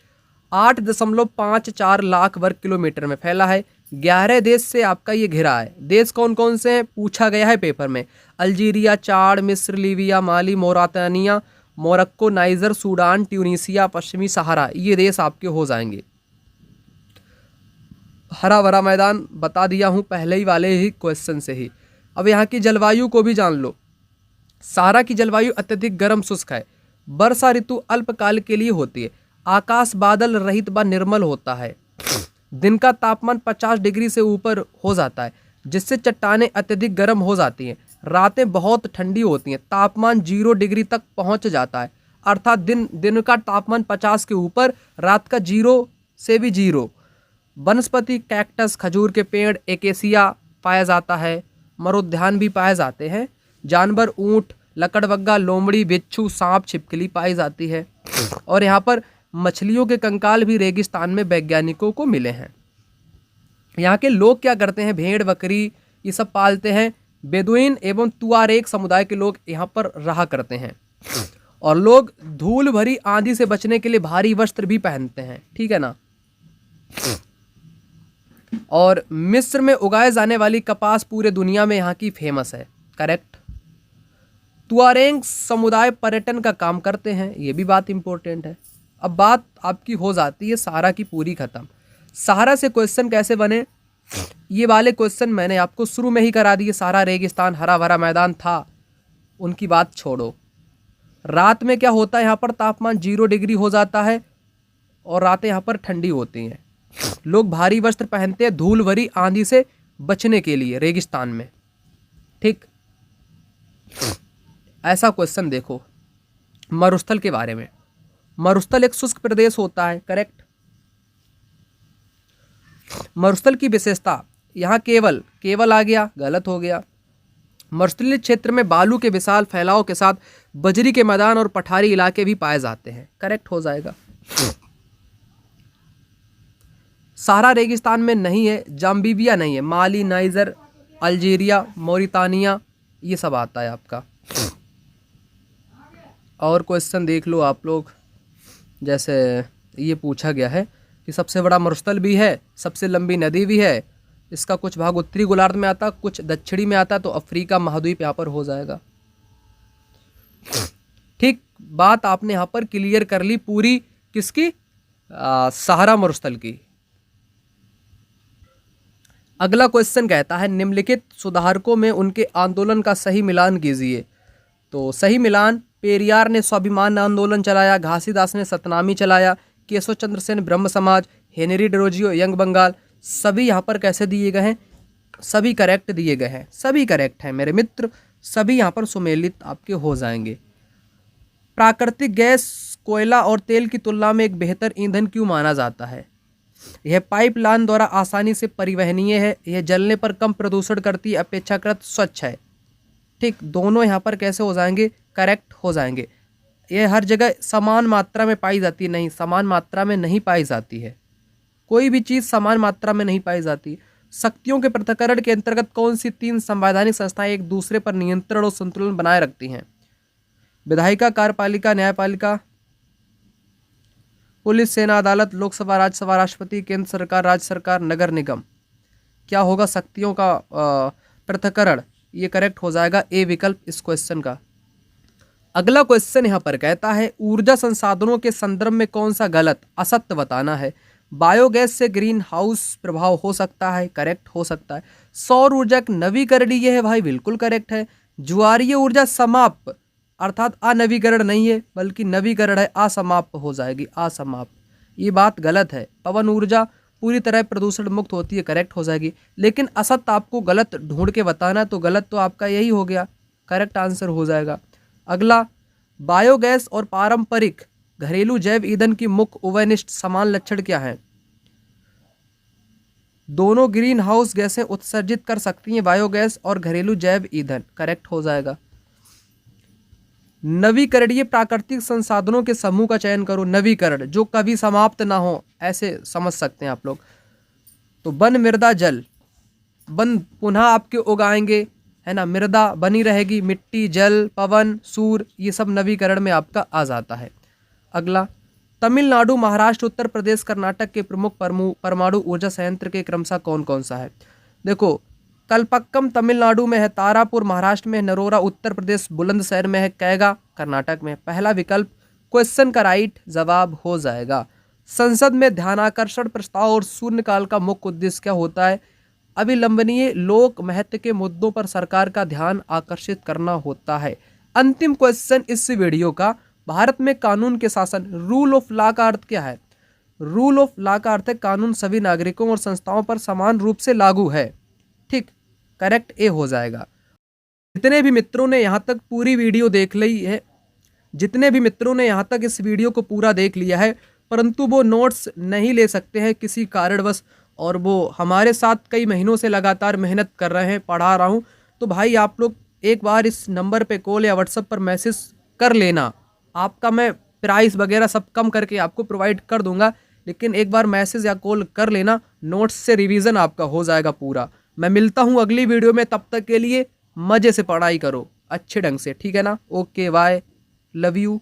8.54 लाख वर्ग किलोमीटर में फैला है। 11 देश से आपका ये घिरा है। देश कौन कौन से हैं पूछा गया है पेपर में? अल्जीरिया, चाड, मिस्र, लीबिया, माली, मोरातानिया, मोरक्को, नाइजर, सूडान, ट्यूनीसिया, पश्चिमी सहारा, ये देश आपके हो जाएंगे। हरा भरा मैदान बता दिया हूँ पहले ही वाले ही क्वेश्चन से ही। अब यहाँ की जलवायु को भी जान लो। सहारा की जलवायु अत्यधिक गर्म शुष्क है। वर्षा ऋतु अल्पकाल के लिए होती है। आकाश बादल रहित व निर्मल होता है। दिन का तापमान 50 डिग्री से ऊपर हो जाता है, जिससे चट्टानें अत्यधिक गर्म हो जाती हैं। रातें बहुत ठंडी होती हैं, तापमान 0 डिग्री तक पहुंच जाता है। अर्थात दिन का तापमान 50 के ऊपर, रात का 0 से भी 0। वनस्पति कैक्टस, खजूर के पेड़, एकेसिया पाया जाता है। मरुद्यान भी पाए जाते हैं। जानवर ऊंट, लकड़बग्गा, लोमड़ी, बिच्छू, सांप, छिपकली पाई जाती है। और यहाँ पर मछलियों के कंकाल भी रेगिस्तान में वैज्ञानिकों को मिले हैं। यहाँ के लोग क्या करते हैं? भेड़ बकरी ये सब पालते हैं। बेदुइन एवं तुआरेग समुदाय के लोग यहाँ पर रहा करते हैं। और लोग धूल भरी आंधी से बचने के लिए भारी वस्त्र भी पहनते हैं, ठीक है ना। और मिस्र में उगाए जाने वाली कपास पूरे दुनिया में यहाँ की फेमस है, करेक्ट। तुआरेग समुदाय पर्यटन का काम करते हैं, ये भी बात इंपॉर्टेंट है। अब बात आपकी हो जाती है सहारा की पूरी खत्म। सहारा से क्वेश्चन कैसे बने, ये वाले क्वेश्चन मैंने आपको शुरू में ही करा दिए। सहारा रेगिस्तान हरा भरा मैदान था, उनकी बात छोड़ो। रात में क्या होता है? यहाँ पर तापमान 0 डिग्री हो जाता है और रातें यहाँ पर ठंडी होती हैं। लोग भारी वस्त्र पहनते हैं धूल भरी आंधी से बचने के लिए रेगिस्तान में, ठीक। ऐसा क्वेश्चन देखो मरुस्थल के बारे में। मरुस्थल एक शुष्क प्रदेश होता है, करेक्ट। मरुस्थल की विशेषता, यहाँ केवल आ गया, गलत हो गया। मरुस्थलीय क्षेत्र में बालू के विशाल फैलाव के साथ बजरी के मैदान और पठारी इलाके भी पाए जाते हैं, करेक्ट हो जाएगा। सहारा रेगिस्तान में नहीं है, जाम्बिया नहीं है, माली, नाइजर, अल्जीरिया, मोरितानिया ये सब आता है आपका। और क्वेश्चन देख लो आप लोग, जैसे ये पूछा गया है कि सबसे बड़ा मरुस्थल भी है, सबसे लंबी नदी भी है, इसका कुछ भाग उत्तरी गोलार्ध में आता, कुछ दक्षिणी में आता, तो अफ्रीका महाद्वीप यहाँ पर हो जाएगा, ठीक। बात आपने यहाँ पर क्लियर कर ली पूरी, किसकी? सहारा मरुस्थल की। अगला क्वेश्चन कहता है निम्नलिखित सुधारकों में उनके आंदोलन का सही मिलान कीजिए। तो सही मिलान, पेरियार ने स्वाभिमान आंदोलन चलाया, घासीदास ने सतनामी चलाया, केशव चंद्र सेन ब्रह्म समाज, हेनरी डेरोजियो यंग बंगाल, सभी यहाँ पर कैसे दिए गए हैं, सभी करेक्ट दिए गए हैं, सभी करेक्ट हैं मेरे मित्र, सभी यहाँ पर सुमेलित आपके हो जाएंगे। प्राकृतिक गैस कोयला और तेल की तुलना में एक बेहतर ईंधन क्यों माना जाता है? यह पाइपलाइन द्वारा आसानी से परिवहनीय है, यह जलने पर कम प्रदूषण करती है, अपेक्षाकृत स्वच्छ है। ठीक, दोनों यहाँ पर कैसे हो जाएंगे, करेक्ट हो जाएंगे। यह हर जगह समान मात्रा में पाई जाती है, नहीं, समान मात्रा में नहीं पाई जाती है, कोई भी चीज़ समान मात्रा में नहीं पाई जाती। शक्तियों के पृथक्करण के अंतर्गत कौन सी 3 संवैधानिक संस्थाएं एक दूसरे पर नियंत्रण और संतुलन बनाए रखती हैं? विधायिका, कार्यपालिका, न्यायपालिका, पुलिस, सेना, अदालत, लोकसभा, राज्यसभा, राष्ट्रपति, केंद्र सरकार, राज्य सरकार, नगर निगम। क्या होगा शक्तियों का पृथक्करण? ये करेक्ट हो जाएगा ए विकल्प इस क्वेश्चन का। अगला क्वेश्चन यहाँ पर कहता है ऊर्जा संसाधनों के संदर्भ में कौन सा गलत असत्य बताना है? बायोगैस से ग्रीन हाउस प्रभाव हो सकता है, करेक्ट हो सकता है। सौर ऊर्जा एक नवीकरणीय है भाई, बिल्कुल करेक्ट है। ज्वारीय ऊर्जा समाप्त अर्थात अनवीकरण नहीं है बल्कि नवीकरण है, असमाप्त हो जाएगी, असमाप्त, ये बात गलत है। पवन ऊर्जा पूरी तरह प्रदूषण मुक्त होती है, करेक्ट हो जाएगी। लेकिन असत्य आपको गलत ढूंढ के बताना, तो गलत तो आपका यही हो गया, करेक्ट आंसर हो जाएगा। अगला, बायोगैस और पारंपरिक घरेलू जैव ईंधन की मुख्य उभयनिष्ठ समान लक्षण क्या है? दोनों ग्रीन हाउस गैसें उत्सर्जित कर सकती हैं, बायोगैस और घरेलू जैव ईंधन, करेक्ट हो जाएगा। नवीकरणीय प्राकृतिक संसाधनों के समूह का चयन करो, नवीकरण जो कभी समाप्त ना हो, ऐसे समझ सकते हैं आप लोग। तो वन, मृदा, जल, वन पुनः आपके उगाएंगे, है ना, मृदा बनी रहेगी, मिट्टी, जल, पवन, सूर्य, ये सब नवीकरण में आपका आ जाता है। अगला, तमिलनाडु, महाराष्ट्र, उत्तर प्रदेश, कर्नाटक के प्रमुख परमाणु ऊर्जा संयंत्र के क्रमशः कौन कौन सा है? देखो, कलपक्कम तमिलनाडु में है, तारापुर महाराष्ट्र में है, नरोरा उत्तर प्रदेश, बुलंदशहर में है, कैगा कर्नाटक में है। पहला विकल्प क्वेश्चन का राइट जवाब हो जाएगा। संसद में ध्यानाकर्षण प्रस्ताव और शून्यकाल का मुख्य उद्देश्य क्या होता है? अविलंबनीय लोक महत्व के मुद्दों पर सरकार का ध्यान आकर्षित करना होता है। अंतिम क्वेश्चन इस वीडियो का, भारत में कानून के शासन, रूल ऑफ लॉ का अर्थ क्या है? रूल ऑफ लॉ का अर्थ है कानून सभी नागरिकों और संस्थाओं पर समान रूप से लागू है। ठीक, करेक्ट ए हो जाएगा। जितने भी मित्रों ने यहाँ तक पूरी वीडियो देख ली है, जितने भी मित्रों ने यहाँ तक इस वीडियो को पूरा देख लिया है परंतु वो नोट्स नहीं ले सकते हैं किसी कारणवश, और वो हमारे साथ कई महीनों से लगातार मेहनत कर रहे हैं, पढ़ा रहा हूँ, तो भाई आप लोग एक बार इस नंबर पे कॉल या व्हाट्सएप पर मैसेज कर लेना। आपका मैं प्राइस वगैरह सब कम करके आपको प्रोवाइड कर दूंगा, लेकिन एक बार मैसेज या कॉल कर लेना, नोट्स से रिवीजन आपका हो जाएगा पूरा। मैं मिलता हूँ अगली वीडियो में, तब तक के लिए मज़े से पढ़ाई करो अच्छे ढंग से, ठीक है ना? Okay, bye, love you.